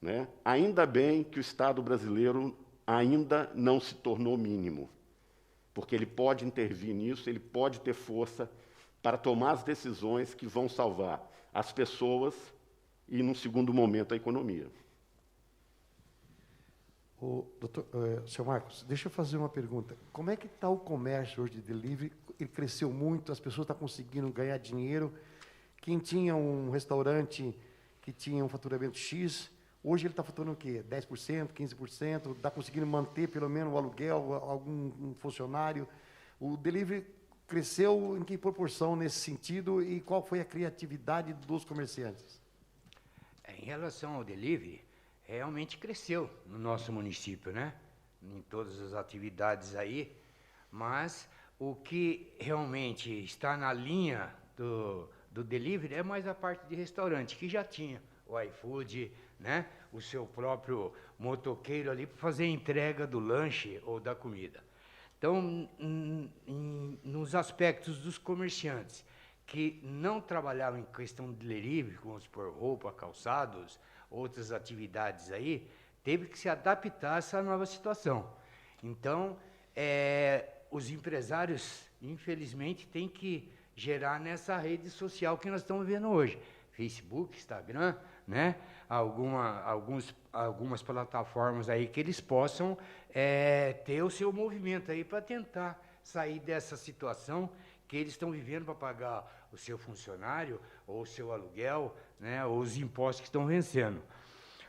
Né? Ainda bem que o Estado brasileiro ainda não se tornou mínimo, porque ele pode intervir nisso, ele pode ter força para tomar as decisões que vão salvar as pessoas e, num segundo momento, a economia. Senhor Marcos, deixa eu fazer uma pergunta. Como é que está o comércio hoje de delivery? Ele cresceu muito, as pessoas estão conseguindo ganhar dinheiro. Quem tinha um restaurante que tinha um faturamento X, hoje ele está faturando o quê? 10%, 15%? Está conseguindo manter pelo menos o aluguel, algum funcionário? O delivery cresceu em que proporção nesse sentido e qual foi a criatividade dos comerciantes? Em relação ao delivery, realmente cresceu no nosso município, né? Em todas as atividades aí, mas o que realmente está na linha do delivery é mais a parte de restaurante, que já tinha o iFood, né? O seu próprio motoqueiro ali para fazer a entrega do lanche ou da comida. Então, nos aspectos dos comerciantes que não trabalhavam em questão de delivery, como por roupa, calçados, outras atividades aí, teve que se adaptar a essa nova situação. Então, os empresários, infelizmente, têm que gerar nessa rede social que nós estamos vendo hoje. Facebook, Instagram, né? Algumas plataformas aí que eles possam ter o seu movimento aí para tentar sair dessa situação porque eles estão vivendo para pagar o seu funcionário, ou o seu aluguel, né, ou os impostos que estão vencendo.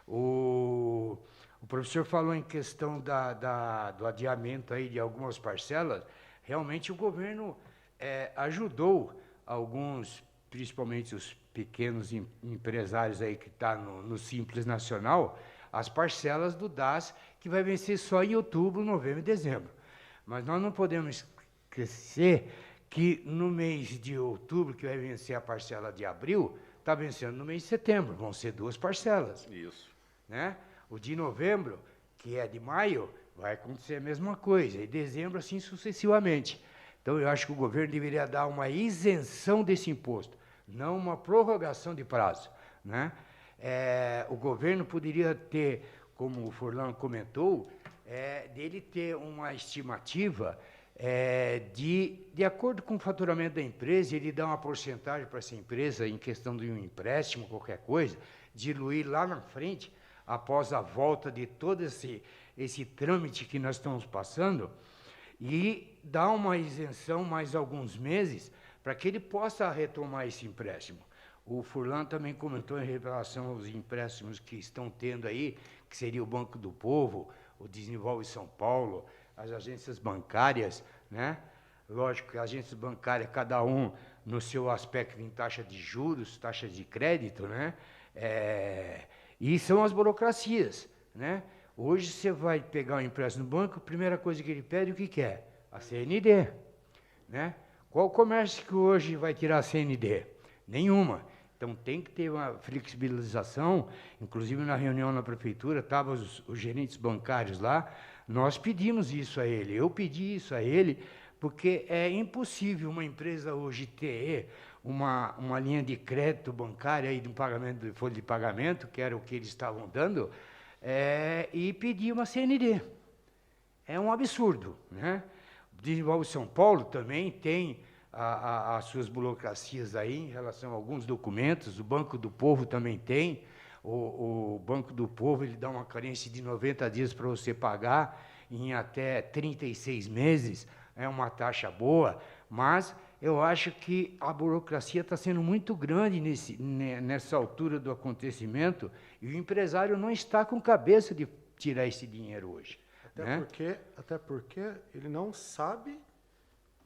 O professor falou em questão do adiamento aí de algumas parcelas. Realmente o governo ajudou alguns, principalmente os pequenos empresários aí que estão no Simples Nacional, as parcelas do DAS, que vai vencer só em outubro, novembro e dezembro. Mas nós não podemos esquecer que no mês de outubro, que vai vencer a parcela de abril, está vencendo no mês de setembro, vão ser 2 parcelas. Isso. Né? O de novembro, que é de maio, vai acontecer a mesma coisa, e dezembro assim sucessivamente. Então eu acho que o governo deveria dar uma isenção desse imposto, não uma prorrogação de prazo, né? O governo poderia ter, como o Furlan comentou, dele ter uma estimativa de acordo com o faturamento da empresa, ele dá uma porcentagem para essa empresa em questão de um empréstimo, qualquer coisa, diluir lá na frente, após a volta de todo esse trâmite que nós estamos passando, e dar uma isenção mais alguns meses para que ele possa retomar esse empréstimo. O Furlan também comentou em relação aos empréstimos que estão tendo aí, que seria o Banco do Povo, o Desenvolve São Paulo, as agências bancárias, né? Lógico que as agências bancárias, cada um no seu aspecto em taxa de juros, taxa de crédito, né? E são as burocracias, né? Hoje você vai pegar um empréstimo no banco, a primeira coisa que ele pede, o que quer? A CND, né? Qual comércio que hoje vai tirar a CND? Nenhuma. Então tem que ter uma flexibilização, inclusive na reunião na prefeitura, estavam os gerentes bancários lá, nós pedimos isso a ele, eu pedi isso a ele, porque é impossível uma empresa hoje ter uma linha de crédito bancária aí de um pagamento, de folha de pagamento, que era o que eles estavam dando, e pedir uma CND. É um absurdo, né? O Desenvolve São Paulo também tem as suas burocracias aí em relação a alguns documentos, o Banco do Povo também tem, o Banco do Povo ele dá uma carência de 90 dias para você pagar, em até 36 meses, é uma taxa boa, mas eu acho que a burocracia está sendo muito grande nessa altura do acontecimento, e o empresário não está com cabeça de tirar esse dinheiro hoje. Até porque ele não sabe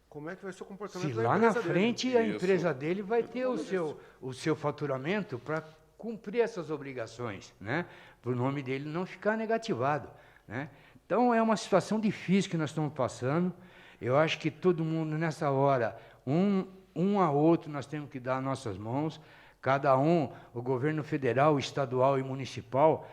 como é que vai ser o comportamento Se da lá empresa na frente dele. a empresa dele vai ter o seu faturamento para cumprir essas obrigações, né? Para o nome dele não ficar negativado, né? Então é uma situação difícil que nós estamos passando. Eu acho que todo mundo nessa hora, um a outro, nós temos que dar nossas mãos. Cada um, o governo federal, estadual e municipal,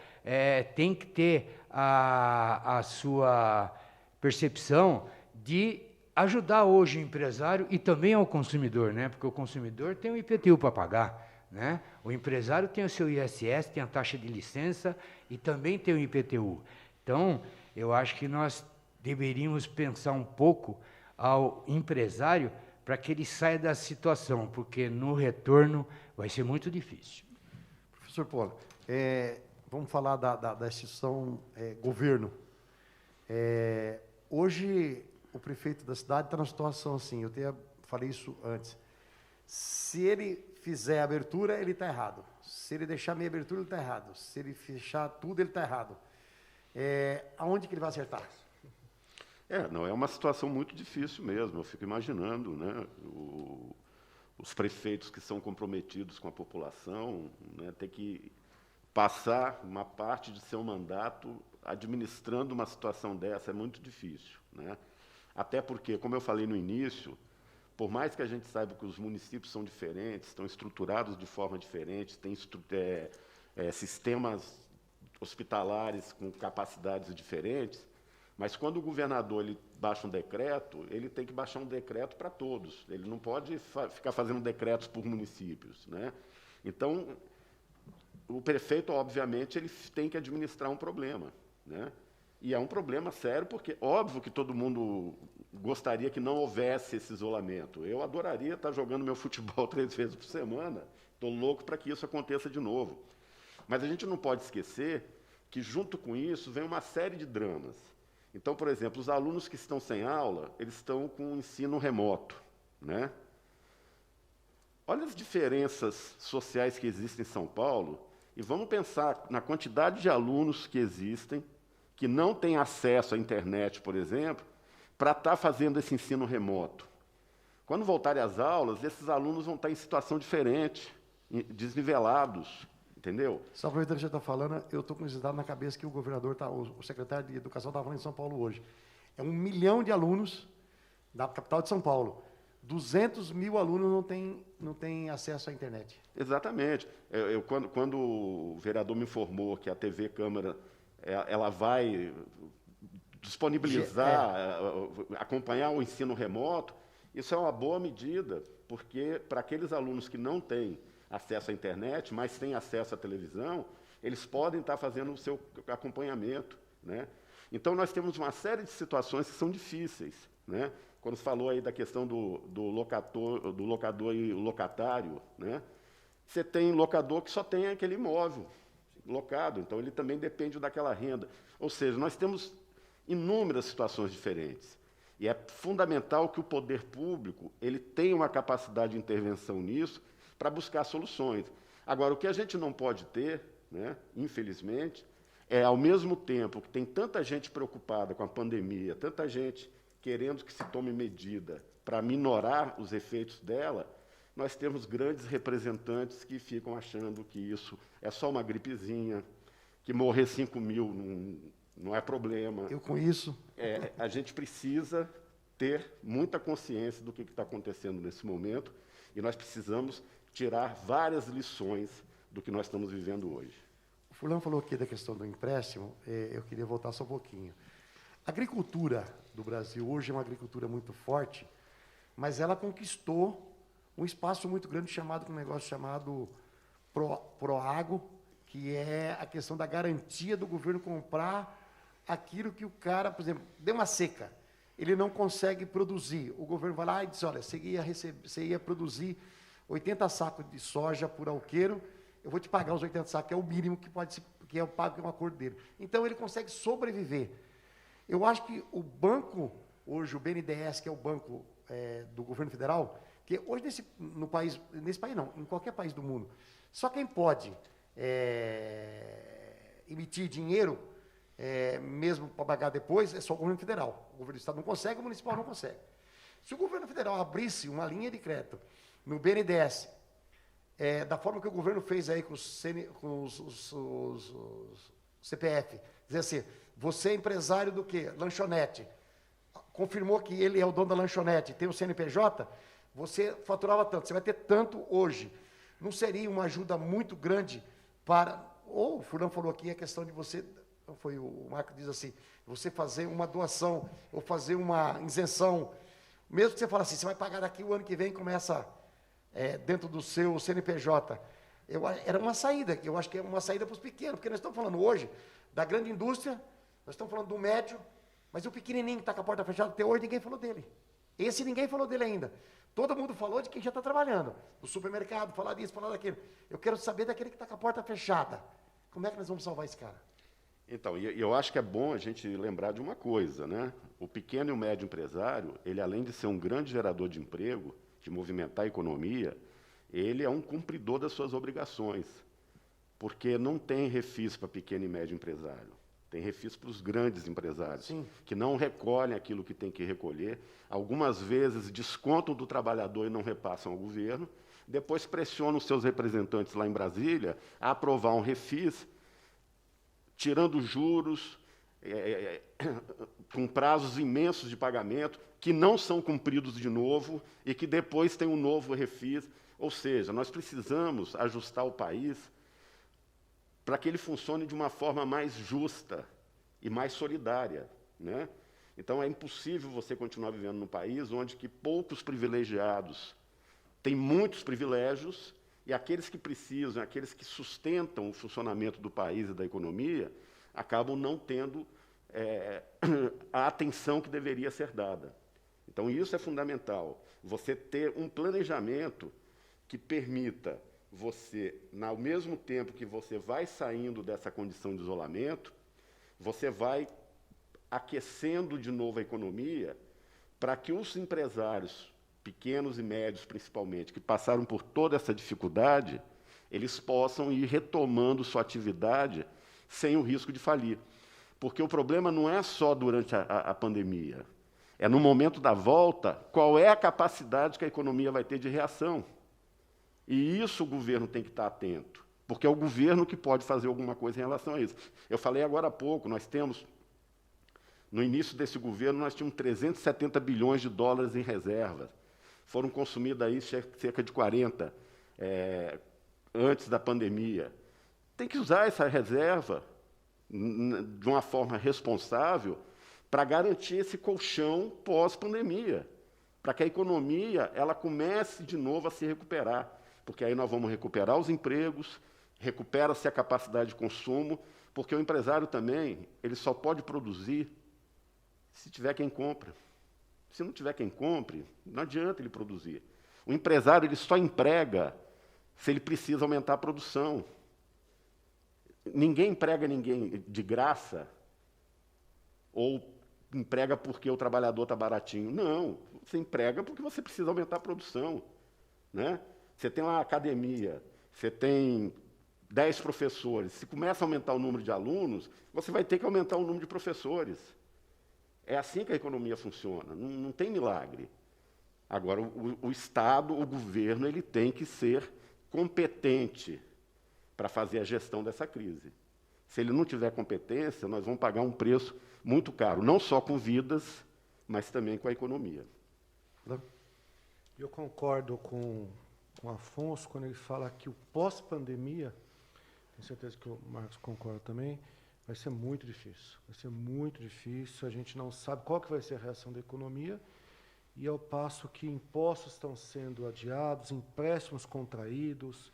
tem que ter a sua percepção de ajudar hoje o empresário e também ao consumidor, né? Porque o consumidor tem o IPTU para pagar, né? O empresário tem o seu ISS, tem a taxa de licença e também tem o IPTU. Então, eu acho que nós deveríamos pensar um pouco ao empresário para que ele saia da situação, porque no retorno vai ser muito difícil. Professor Paulo, vamos falar da instituição governo. Hoje, o prefeito da cidade está numa situação assim, eu falei isso antes. Se ele fizer a abertura, ele está errado. Se ele deixar meia abertura, ele está errado. Se ele fechar tudo, ele está errado. Aonde que ele vai acertar? Não, é uma situação muito difícil mesmo. Eu fico imaginando, né, os prefeitos que são comprometidos com a população, né, ter que passar uma parte de seu mandato administrando uma situação dessa é muito difícil, né? Até porque, como eu falei no início, por mais que a gente saiba que os municípios são diferentes, estão estruturados de forma diferente, têm sistemas hospitalares com capacidades diferentes, mas quando o governador ele baixa um decreto, ele tem que baixar um decreto para todos. Ele não pode ficar fazendo decretos por municípios, né? Então, o prefeito, obviamente, ele tem que administrar um problema, né? E é um problema sério, porque óbvio que todo mundo gostaria que não houvesse esse isolamento. Eu adoraria estar jogando meu futebol 3 vezes por semana, estou louco para que isso aconteça de novo. Mas a gente não pode esquecer que, junto com isso, vem uma série de dramas. Então, por exemplo, os alunos que estão sem aula, eles estão com o ensino remoto, né? Olha as diferenças sociais que existem em São Paulo e vamos pensar na quantidade de alunos que existem que não têm acesso à internet, por exemplo, para estar fazendo esse ensino remoto. Quando voltarem às aulas, esses alunos vão estar em situação diferente, desnivelados, entendeu? Só aproveitando que você está falando, eu estou com esse dado na cabeça que o governador, o secretário de Educação estava falando em São Paulo hoje. É 1 milhão de alunos da capital de São Paulo. 200 mil alunos não têm acesso à internet. Exatamente. Quando o vereador me informou que a TV Câmara ela vai disponibilizar, acompanhar o ensino remoto, isso é uma boa medida, porque para aqueles alunos que não têm acesso à internet, mas têm acesso à televisão, eles podem estar fazendo o seu acompanhamento, né? Então, nós temos uma série de situações que são difíceis, né? Quando você falou aí da questão do locador e o locatário, né? Você tem locador que só tem aquele imóvel locado, então ele também depende daquela renda. Ou seja, nós temos inúmeras situações diferentes. E é fundamental que o poder público ele tenha uma capacidade de intervenção nisso para buscar soluções. Agora, o que a gente não pode ter, né, infelizmente, ao mesmo tempo que tem tanta gente preocupada com a pandemia, tanta gente querendo que se tome medida para minorar os efeitos dela, nós temos grandes representantes que ficam achando que isso é só uma gripezinha, que morrer 5 mil não é problema. Eu com isso... A gente precisa ter muita consciência do que está acontecendo nesse momento e nós precisamos tirar várias lições do que nós estamos vivendo hoje. O Fulano falou aqui da questão do empréstimo, eu queria voltar só um pouquinho. A agricultura do Brasil hoje é uma agricultura muito forte, mas ela conquistou um espaço muito grande um negócio chamado Proagro, que é a questão da garantia do governo comprar aquilo que o cara, por exemplo, deu uma seca, ele não consegue produzir. O governo vai lá e diz, olha, você ia produzir 80 sacos de soja por alqueiro, eu vou te pagar os 80 sacos, que é o mínimo que é o pago com um acordo dele. Então, ele consegue sobreviver. Eu acho que o banco, hoje, o BNDES, que é o banco do governo federal, que hoje nesse país não, em qualquer país do mundo, só quem pode emitir dinheiro, mesmo para pagar depois, é só o governo federal. O governo do estado não consegue, o municipal não consegue. Se o governo federal abrisse uma linha de crédito no BNDES, da forma que o governo fez aí com os CPF, dizer assim, você é empresário do quê? Lanchonete. Confirmou que ele é o dono da lanchonete, tem o CNPJ, você faturava tanto, você vai ter tanto hoje. Não seria uma ajuda muito grande para... Ou o Fulano falou aqui a questão de você... Foi o Marco diz assim, você fazer uma doação ou fazer uma isenção, mesmo que você fale assim, você vai pagar daqui o ano que vem, começa dentro do seu CNPJ. Era uma saída, eu acho que é uma saída para os pequenos, porque nós estamos falando hoje da grande indústria, nós estamos falando do médio, mas o pequenininho que está com a porta fechada, até hoje ninguém falou dele. Esse ninguém falou dele ainda. Todo mundo falou de quem já está trabalhando, no supermercado, falar disso, falar daquilo. Eu quero saber daquele que está com a porta fechada. Como é que nós vamos salvar esse cara? Então, eu acho que é bom a gente lembrar de uma coisa, né? O pequeno e o médio empresário, ele além de ser um grande gerador de emprego, de movimentar a economia, ele é um cumpridor das suas obrigações, porque não tem refis para pequeno e médio empresário, tem refis para os grandes empresários, Sim, que não recolhem aquilo que tem que recolher, algumas vezes descontam do trabalhador e não repassam ao governo, depois pressionam os seus representantes lá em Brasília a aprovar um refis, tirando juros, com prazos imensos de pagamento, que não são cumpridos de novo e que depois tem um novo refis. Ou seja, nós precisamos ajustar o país para que ele funcione de uma forma mais justa e mais solidária, né? Então, é impossível você continuar vivendo num país onde que poucos privilegiados têm muitos privilégios e aqueles que precisam, aqueles que sustentam o funcionamento do país e da economia, acabam não tendo a atenção que deveria ser dada. Então, isso é fundamental. Você ter um planejamento que permita você, ao mesmo tempo que você vai saindo dessa condição de isolamento, você vai aquecendo de novo a economia para que os empresários pequenos e médios principalmente, que passaram por toda essa dificuldade, eles possam ir retomando sua atividade sem o risco de falir. Porque o problema não é só durante a pandemia, é no momento da volta, qual é a capacidade que a economia vai ter de reação. E isso o governo tem que estar atento, porque é o governo que pode fazer alguma coisa em relação a isso. Eu falei agora há pouco, no início desse governo, nós tínhamos 370 bilhões de dólares em reservas. Foram consumidos aí cerca de 40 antes da pandemia. Tem que usar essa reserva de uma forma responsável para garantir esse colchão pós-pandemia, para que a economia ela comece de novo a se recuperar, porque aí nós vamos recuperar os empregos, recupera-se a capacidade de consumo, porque o empresário também ele só pode produzir se tiver quem compra. Se não tiver quem compre, não adianta ele produzir. O empresário ele só emprega se ele precisa aumentar a produção. Ninguém emprega ninguém de graça ou emprega porque o trabalhador está baratinho. Não, você emprega porque você precisa aumentar a produção. Né? Você tem uma academia, você tem 10 professores. Se começa a aumentar o número de alunos, você vai ter que aumentar o número de professores. É assim que a economia funciona, não tem milagre. Agora, o Estado, o governo, ele tem que ser competente para fazer a gestão dessa crise. Se ele não tiver competência, nós vamos pagar um preço muito caro, não só com vidas, mas também com a economia. Eu concordo com o Afonso quando ele fala que o pós-pandemia, tenho certeza que o Marcos concorda também, vai ser muito difícil. Vai ser muito difícil, a gente não sabe qual que vai ser a reação da economia, e ao passo que impostos estão sendo adiados, empréstimos contraídos,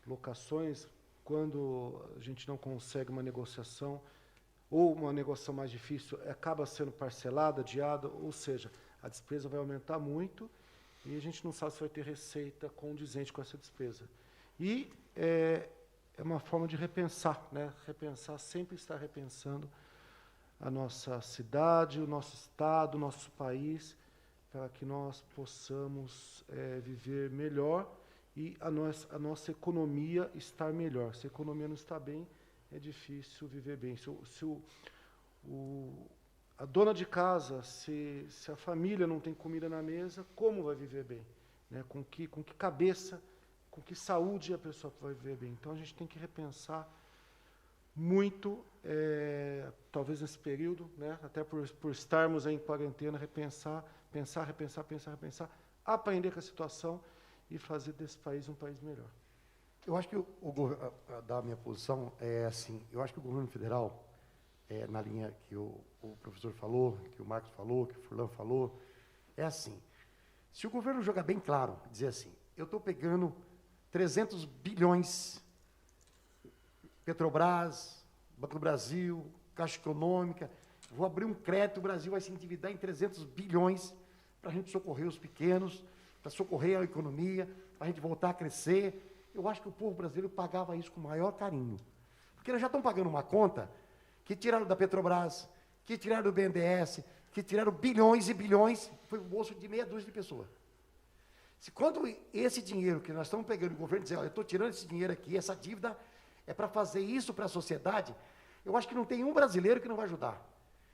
locações, quando a gente não consegue uma negociação, ou uma negociação mais difícil, acaba sendo parcelada, adiada, ou seja, a despesa vai aumentar muito, e a gente não sabe se vai ter receita condizente com essa despesa. E é uma forma de repensar, né? Repensar, sempre estar repensando a nossa cidade, o nosso estado, o nosso país, para que nós possamos viver melhor e a nossa economia estar melhor. Se a economia não está bem, é difícil viver bem. A dona de casa, se a família não tem comida na mesa, como vai viver bem? Né? Com que cabeça, com que saúde a pessoa vai viver bem? Então, a gente tem que repensar muito, talvez nesse período, né? Até por estarmos aí em quarentena, repensar, aprender com a situação e fazer desse país um país melhor. Eu acho que da minha posição é assim, eu acho que o governo federal, na linha que o professor falou, que o Marcos falou, que o Furlan falou, é assim, se o governo jogar bem claro, dizer assim, eu estou pegando 300 bilhões, Petrobras, Banco do Brasil, Caixa Econômica, vou abrir um crédito, o Brasil vai se endividar em 300 bilhões para a gente socorrer os pequenos, para socorrer a economia, para a gente voltar a crescer. Eu acho que o povo brasileiro pagava isso com o maior carinho. Porque eles já estão pagando uma conta que tiraram da Petrobras, que tiraram do BNDES, que tiraram bilhões e bilhões, foi o bolso de meia dúzia de pessoas. Se quando esse dinheiro que nós estamos pegando, o governo dizer, olha, eu estou tirando esse dinheiro aqui, essa dívida é para fazer isso para a sociedade, eu acho que não tem um brasileiro que não vai ajudar.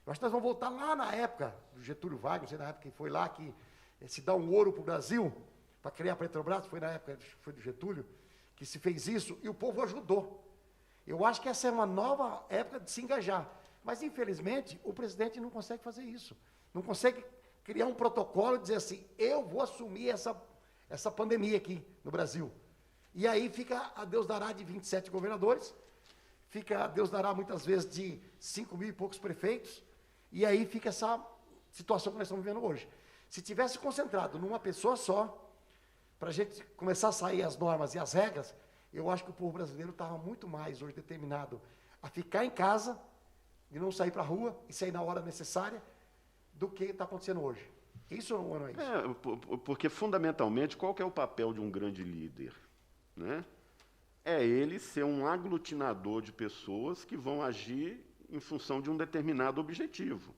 Eu acho que nós vamos voltar lá na época do Getúlio Vargas, não sei na época que foi lá que se dá um ouro para o Brasil, para criar a Petrobras, foi na época, foi do Getúlio, que se fez isso, e o povo ajudou. Eu acho que essa é uma nova época de se engajar. Mas, infelizmente, o presidente não consegue fazer isso. Não consegue criar um protocolo e dizer assim, eu vou assumir essa pandemia aqui no Brasil. E aí fica a Deus dará de 27 governadores, fica a Deus dará muitas vezes de 5 mil e poucos prefeitos, e aí fica essa situação que nós estamos vivendo hoje. Se tivesse concentrado numa pessoa só, para a gente começar a sair as normas e as regras, eu acho que o povo brasileiro estava muito mais hoje determinado a ficar em casa e não sair para a rua e sair na hora necessária do que está acontecendo hoje. Isso ou não é isso? Porque, fundamentalmente, qual que é o papel de um grande líder? Né? É ele ser um aglutinador de pessoas que vão agir em função de um determinado objetivo.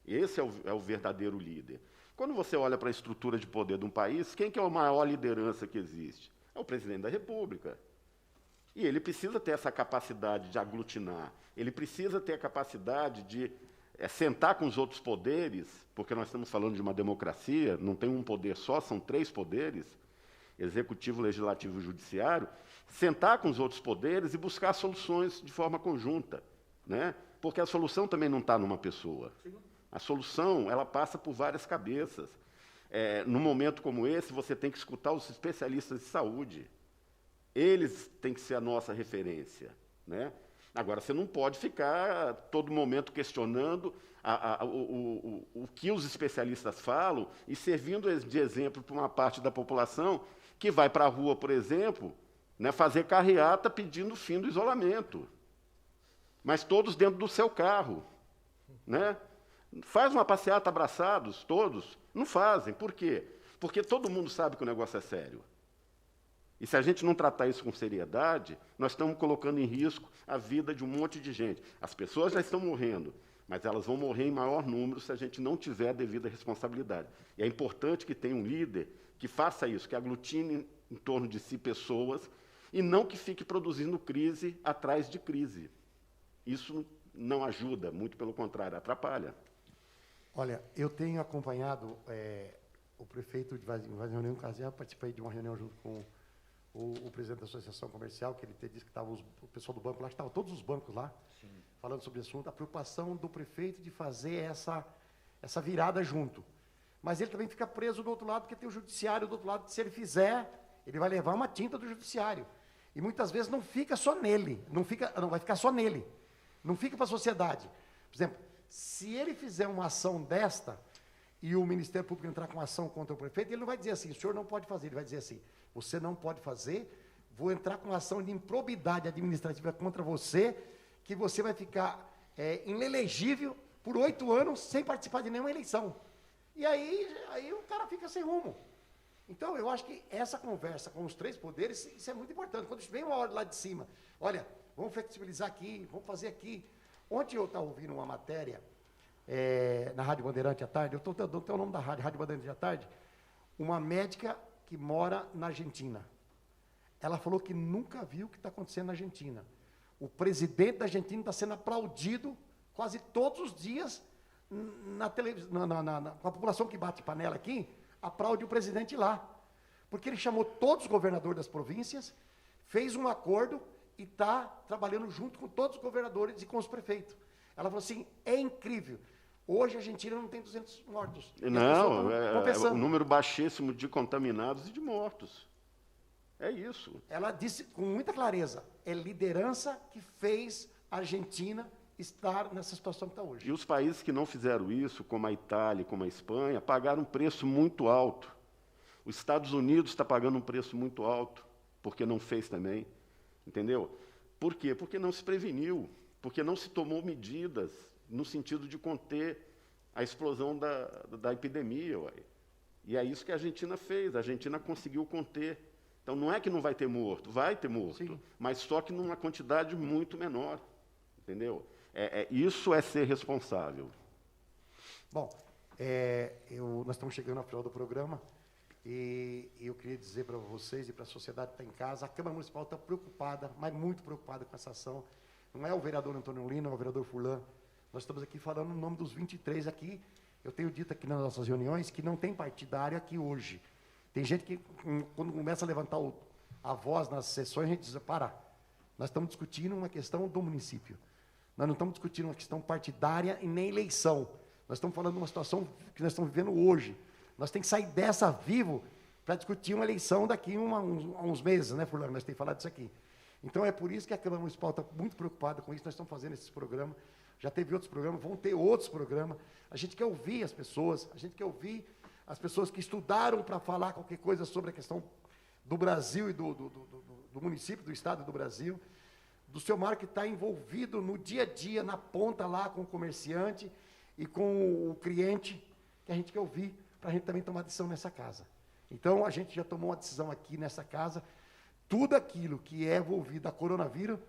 Esse é o verdadeiro líder. Quando você olha para a estrutura de poder de um país, quem que é a maior liderança que existe? É o presidente da República. E ele precisa ter essa capacidade de aglutinar, ele precisa ter a capacidade de sentar com os outros poderes, porque nós estamos falando de uma democracia, não tem um poder só, são 3 poderes, executivo, legislativo e judiciário, sentar com os outros poderes e buscar soluções de forma conjunta, né? Porque a solução também não está numa pessoa. A solução, ela passa por várias cabeças. Num momento como esse, você tem que escutar os especialistas de saúde. Eles têm que ser a nossa referência, né? Agora, você não pode ficar a todo momento questionando o que os especialistas falam e servindo de exemplo para uma parte da população que vai para a rua, por exemplo, né, fazer carreata pedindo o fim do isolamento. Mas todos dentro do seu carro, né? Faz uma passeata abraçados, todos. Não fazem. Por quê? Porque todo mundo sabe que o negócio é sério. E se a gente não tratar isso com seriedade, nós estamos colocando em risco a vida de um monte de gente. As pessoas já estão morrendo, mas elas vão morrer em maior número se a gente não tiver a devida responsabilidade. E é importante que tenha um líder que faça isso, que aglutine em torno de si pessoas e não que fique produzindo crise atrás de crise. Isso não ajuda, muito pelo contrário, atrapalha. Olha, eu tenho acompanhado o prefeito de reunião, eu participei de uma reunião junto com o presidente da Associação Comercial, que ele disse que estava o pessoal do banco lá, que estavam todos os bancos lá, sim, falando sobre o assunto, a preocupação do prefeito de fazer essa virada junto. Mas ele também fica preso do outro lado, porque tem o judiciário do outro lado, que se ele fizer, ele vai levar uma tinta do judiciário. E muitas vezes não fica só nele, não vai ficar só nele, não fica para a sociedade. Por exemplo, se ele fizer uma ação desta, e o Ministério Público entrar com ação contra o prefeito, ele não vai dizer assim, o senhor não pode fazer, ele vai dizer assim, você não pode fazer, vou entrar com ação de improbidade administrativa contra você, que você vai ficar inelegível por 8 anos sem participar de nenhuma eleição. E aí o cara fica sem rumo. Então, eu acho que essa conversa com os 3 poderes, isso é muito importante. Quando vem uma hora lá de cima, olha, vamos flexibilizar aqui, vamos fazer aqui. Ontem eu estava ouvindo uma matéria na Rádio Bandeirante à tarde, eu estou dando o nome da Rádio Bandeirante à tarde, uma médica que mora na Argentina. Ela falou que nunca viu o que está acontecendo na Argentina. O presidente da Argentina está sendo aplaudido quase todos os dias na televisão, com a população que bate panela aqui, aplaude o presidente lá. Porque ele chamou todos os governadores das províncias, fez um acordo e está trabalhando junto com todos os governadores e com os prefeitos. Ela falou assim, é incrível. Hoje a Argentina não tem 200 mortos. Não, é um número baixíssimo de contaminados e de mortos. É isso. Ela disse com muita clareza, é liderança que fez a Argentina estar nessa situação que está hoje. E os países que não fizeram isso, como a Itália, como a Espanha, pagaram um preço muito alto. Os Estados Unidos está pagando um preço muito alto, porque não fez também. Entendeu? Por quê? Porque não se preveniu, porque não se tomou medidas no sentido de conter a explosão da epidemia. Ué. E é isso que a Argentina fez, a Argentina conseguiu conter. Então, não é que não vai ter morto, vai ter morto, sim, mas só que numa quantidade muito menor. Entendeu? Isso é ser responsável. Bom, nós estamos chegando ao final do programa. E eu queria dizer para vocês e para a sociedade que está em casa, a Câmara Municipal está preocupada, mas muito preocupada com essa ação. Não é o vereador Antônio Lino, é o vereador Furlan. Nós estamos aqui falando no nome dos 23 aqui. Eu tenho dito aqui nas nossas reuniões que não tem partidário aqui hoje. Tem gente que, quando começa a levantar a voz nas sessões, a gente diz, nós estamos discutindo uma questão do município. Nós não estamos discutindo uma questão partidária e nem eleição. Nós estamos falando de uma situação que nós estamos vivendo hoje. Nós temos que sair dessa vivo para discutir uma eleição daqui a uns meses, né, Furlan? Nós temos falado disso aqui. Então, é por isso que a Câmara Municipal está muito preocupada com isso. Nós estamos fazendo esses programas. Já teve outros programas, vão ter outros programas. A gente quer ouvir as pessoas, a gente quer ouvir as pessoas que estudaram para falar qualquer coisa sobre a questão do Brasil e do município, do estado do Brasil. Do seu Mário, que está envolvido no dia a dia, na ponta lá com o comerciante e com o cliente, que a gente quer ouvir, para a gente também tomar decisão nessa casa. Então, a gente já tomou uma decisão aqui nessa casa. Tudo aquilo que é envolvido a coronavírus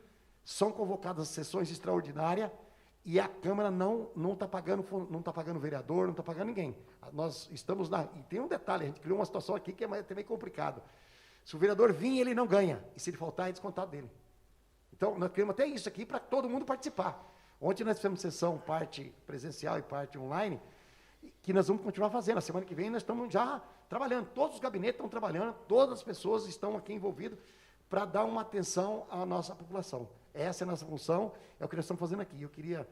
são convocadas sessões extraordinárias e a Câmara não está pagando, não tá pagando vereador, não está pagando ninguém. Nós estamos na... E tem um detalhe, a gente criou uma situação aqui que é meio complicado. Se o vereador vir, ele não ganha. E se ele faltar, é descontado dele. Então, nós criamos até isso aqui para todo mundo participar. Ontem nós fizemos sessão, parte presencial e parte online, que nós vamos continuar fazendo. A semana que vem nós estamos já trabalhando. Todos os gabinetes estão trabalhando, todas as pessoas estão aqui envolvidas para dar uma atenção à nossa população. Essa é a nossa função, é o que nós estamos fazendo aqui. Eu queria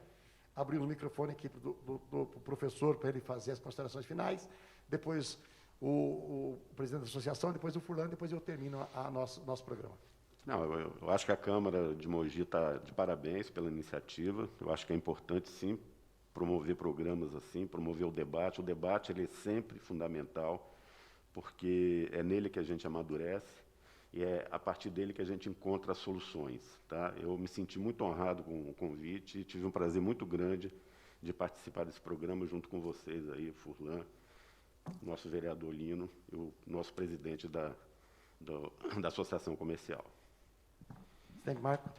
abrir o microfone aqui do professor para ele fazer as considerações finais, depois o presidente da associação, depois o Furlan, depois eu termino nosso programa. Não, eu acho que a Câmara de Mogi está de parabéns pela iniciativa. Eu acho que é importante, sim, promover programas assim, promover o debate. O debate ele é sempre fundamental, porque é nele que a gente amadurece e é a partir dele que a gente encontra as soluções. Tá? Eu me senti muito honrado com o convite e tive um prazer muito grande de participar desse programa junto com vocês aí, Furlan, nosso vereador Lino e o nosso presidente da Associação Comercial. Marco.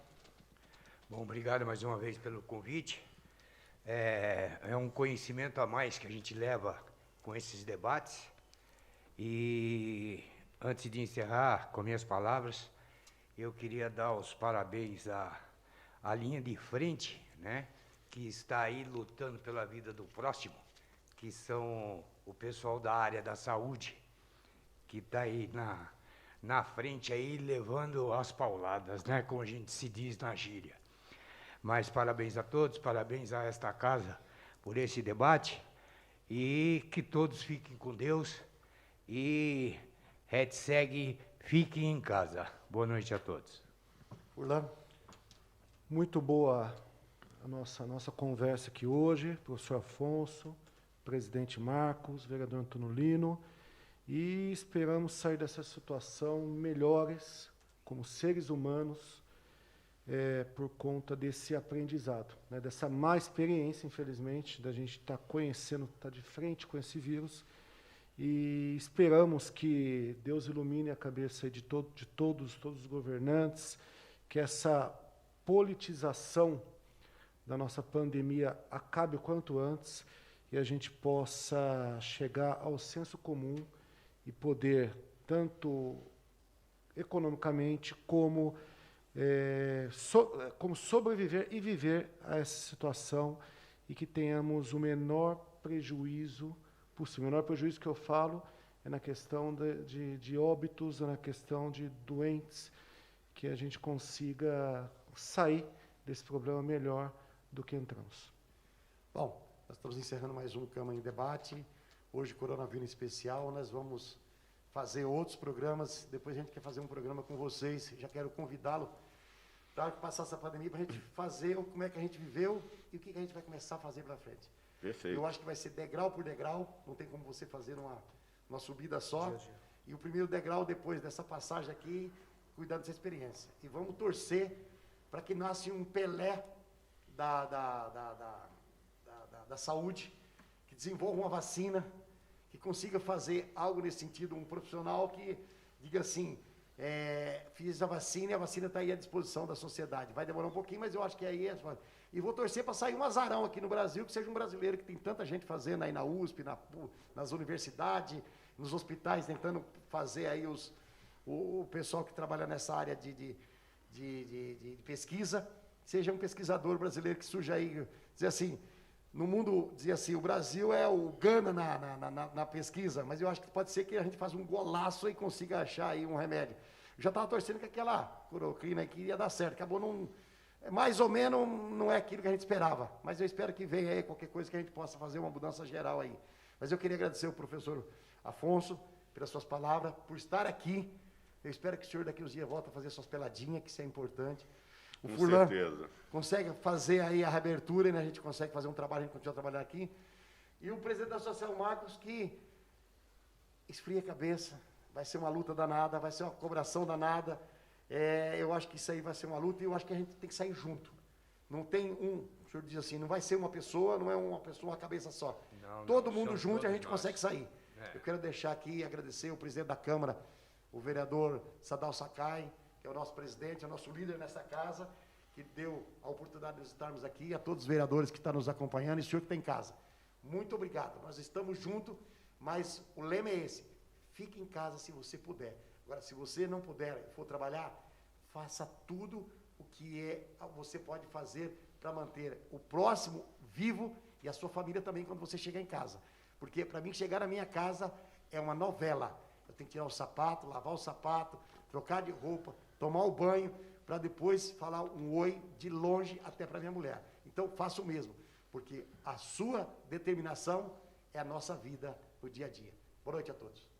Bom, obrigado mais uma vez pelo convite. É um conhecimento a mais que a gente leva com esses debates. E, antes de encerrar com minhas palavras, eu queria dar os parabéns à linha de frente, né, que está aí lutando pela vida do próximo, que são o pessoal da área da saúde, que está aí na frente aí, levando as pauladas, né, como a gente se diz na gíria. Mas parabéns a todos, parabéns a esta casa por esse debate, e que todos fiquem com Deus, e hashtag fiquem em casa. Boa noite a todos. Furlan. Muito boa a nossa conversa aqui hoje, professor Afonso, presidente Marcos, vereador Antônio Lino, e esperamos sair dessa situação melhores, como seres humanos, por conta desse aprendizado, né, dessa má experiência, infelizmente, da gente estar conhecendo, estar de frente com esse vírus, e esperamos que Deus ilumine a cabeça de todos os governantes, que essa politização da nossa pandemia acabe o quanto antes e a gente possa chegar ao senso comum e poder, tanto economicamente como sobreviver e viver a essa situação, e que tenhamos o menor prejuízo possível. O menor prejuízo que eu falo é na questão de óbitos, na questão de doentes, que a gente consiga sair desse problema melhor do que entramos. Bom, nós estamos encerrando mais um Câmara em Debate. Hoje, coronavírus especial, nós vamos fazer outros programas. Depois a gente quer fazer um programa com vocês. Já quero convidá-lo para passar essa pandemia, para a gente fazer como é que a gente viveu e o que a gente vai começar a fazer para frente. Perfeito. Eu acho que vai ser degrau por degrau, não tem como você fazer uma subida só. E o primeiro degrau, depois dessa passagem aqui, cuidar dessa experiência. E vamos torcer para que nasce um Pelé da saúde, que desenvolva uma vacina, que consiga fazer algo nesse sentido, um profissional que diga assim, fiz a vacina e a vacina está aí à disposição da sociedade. Vai demorar um pouquinho, mas eu acho que aí e vou torcer para sair um azarão aqui no Brasil, que seja um brasileiro, que tem tanta gente fazendo aí na USP, nas universidades, nos hospitais, tentando fazer aí o pessoal que trabalha nessa área de pesquisa, seja um pesquisador brasileiro que surja aí, dizer assim, no mundo, dizer assim, o Brasil é o Gana na pesquisa, mas eu acho que pode ser que a gente faça um golaço e consiga achar aí um remédio. Eu já estava torcendo que aquela cloroquina aqui ia dar certo, acabou mais ou menos não é aquilo que a gente esperava, mas eu espero que venha aí qualquer coisa que a gente possa fazer uma mudança geral aí. Mas eu queria agradecer ao professor Afonso pelas suas palavras, por estar aqui. Eu espero que o senhor daqui uns dias volte a fazer suas peladinhas, que isso é importante. O Com Furlan certeza. consegue fazer aí a reabertura, né? A gente consegue fazer um trabalho, a gente continua trabalhando aqui. E o presidente da Associação Marcos, que esfria a cabeça, vai ser uma luta danada, vai ser uma cobração danada. Eu acho que isso aí vai ser uma luta e eu acho que a gente tem que sair junto. Não tem o senhor diz assim, não vai ser uma pessoa, não é uma pessoa, uma cabeça só. Todo mundo junto e a gente consegue sair. Eu quero deixar aqui e agradecer ao presidente da Câmara, o vereador Sadal Sakai, que é o nosso presidente, é o nosso líder nessa casa, que deu a oportunidade de estarmos aqui, a todos os vereadores que estão nos acompanhando e o senhor que está em casa. Muito obrigado. Nós estamos juntos, mas o lema é esse: fique em casa se você puder. Agora, se você não puder e for trabalhar, faça tudo o que você pode fazer para manter o próximo vivo e a sua família também quando você chegar em casa. Porque, para mim, chegar na minha casa é uma novela. Eu tenho que tirar o sapato, lavar o sapato, trocar de roupa, tomar o banho, para depois falar um oi de longe até para minha mulher. Então, faço o mesmo, porque a sua determinação é a nossa vida no dia a dia. Boa noite a todos.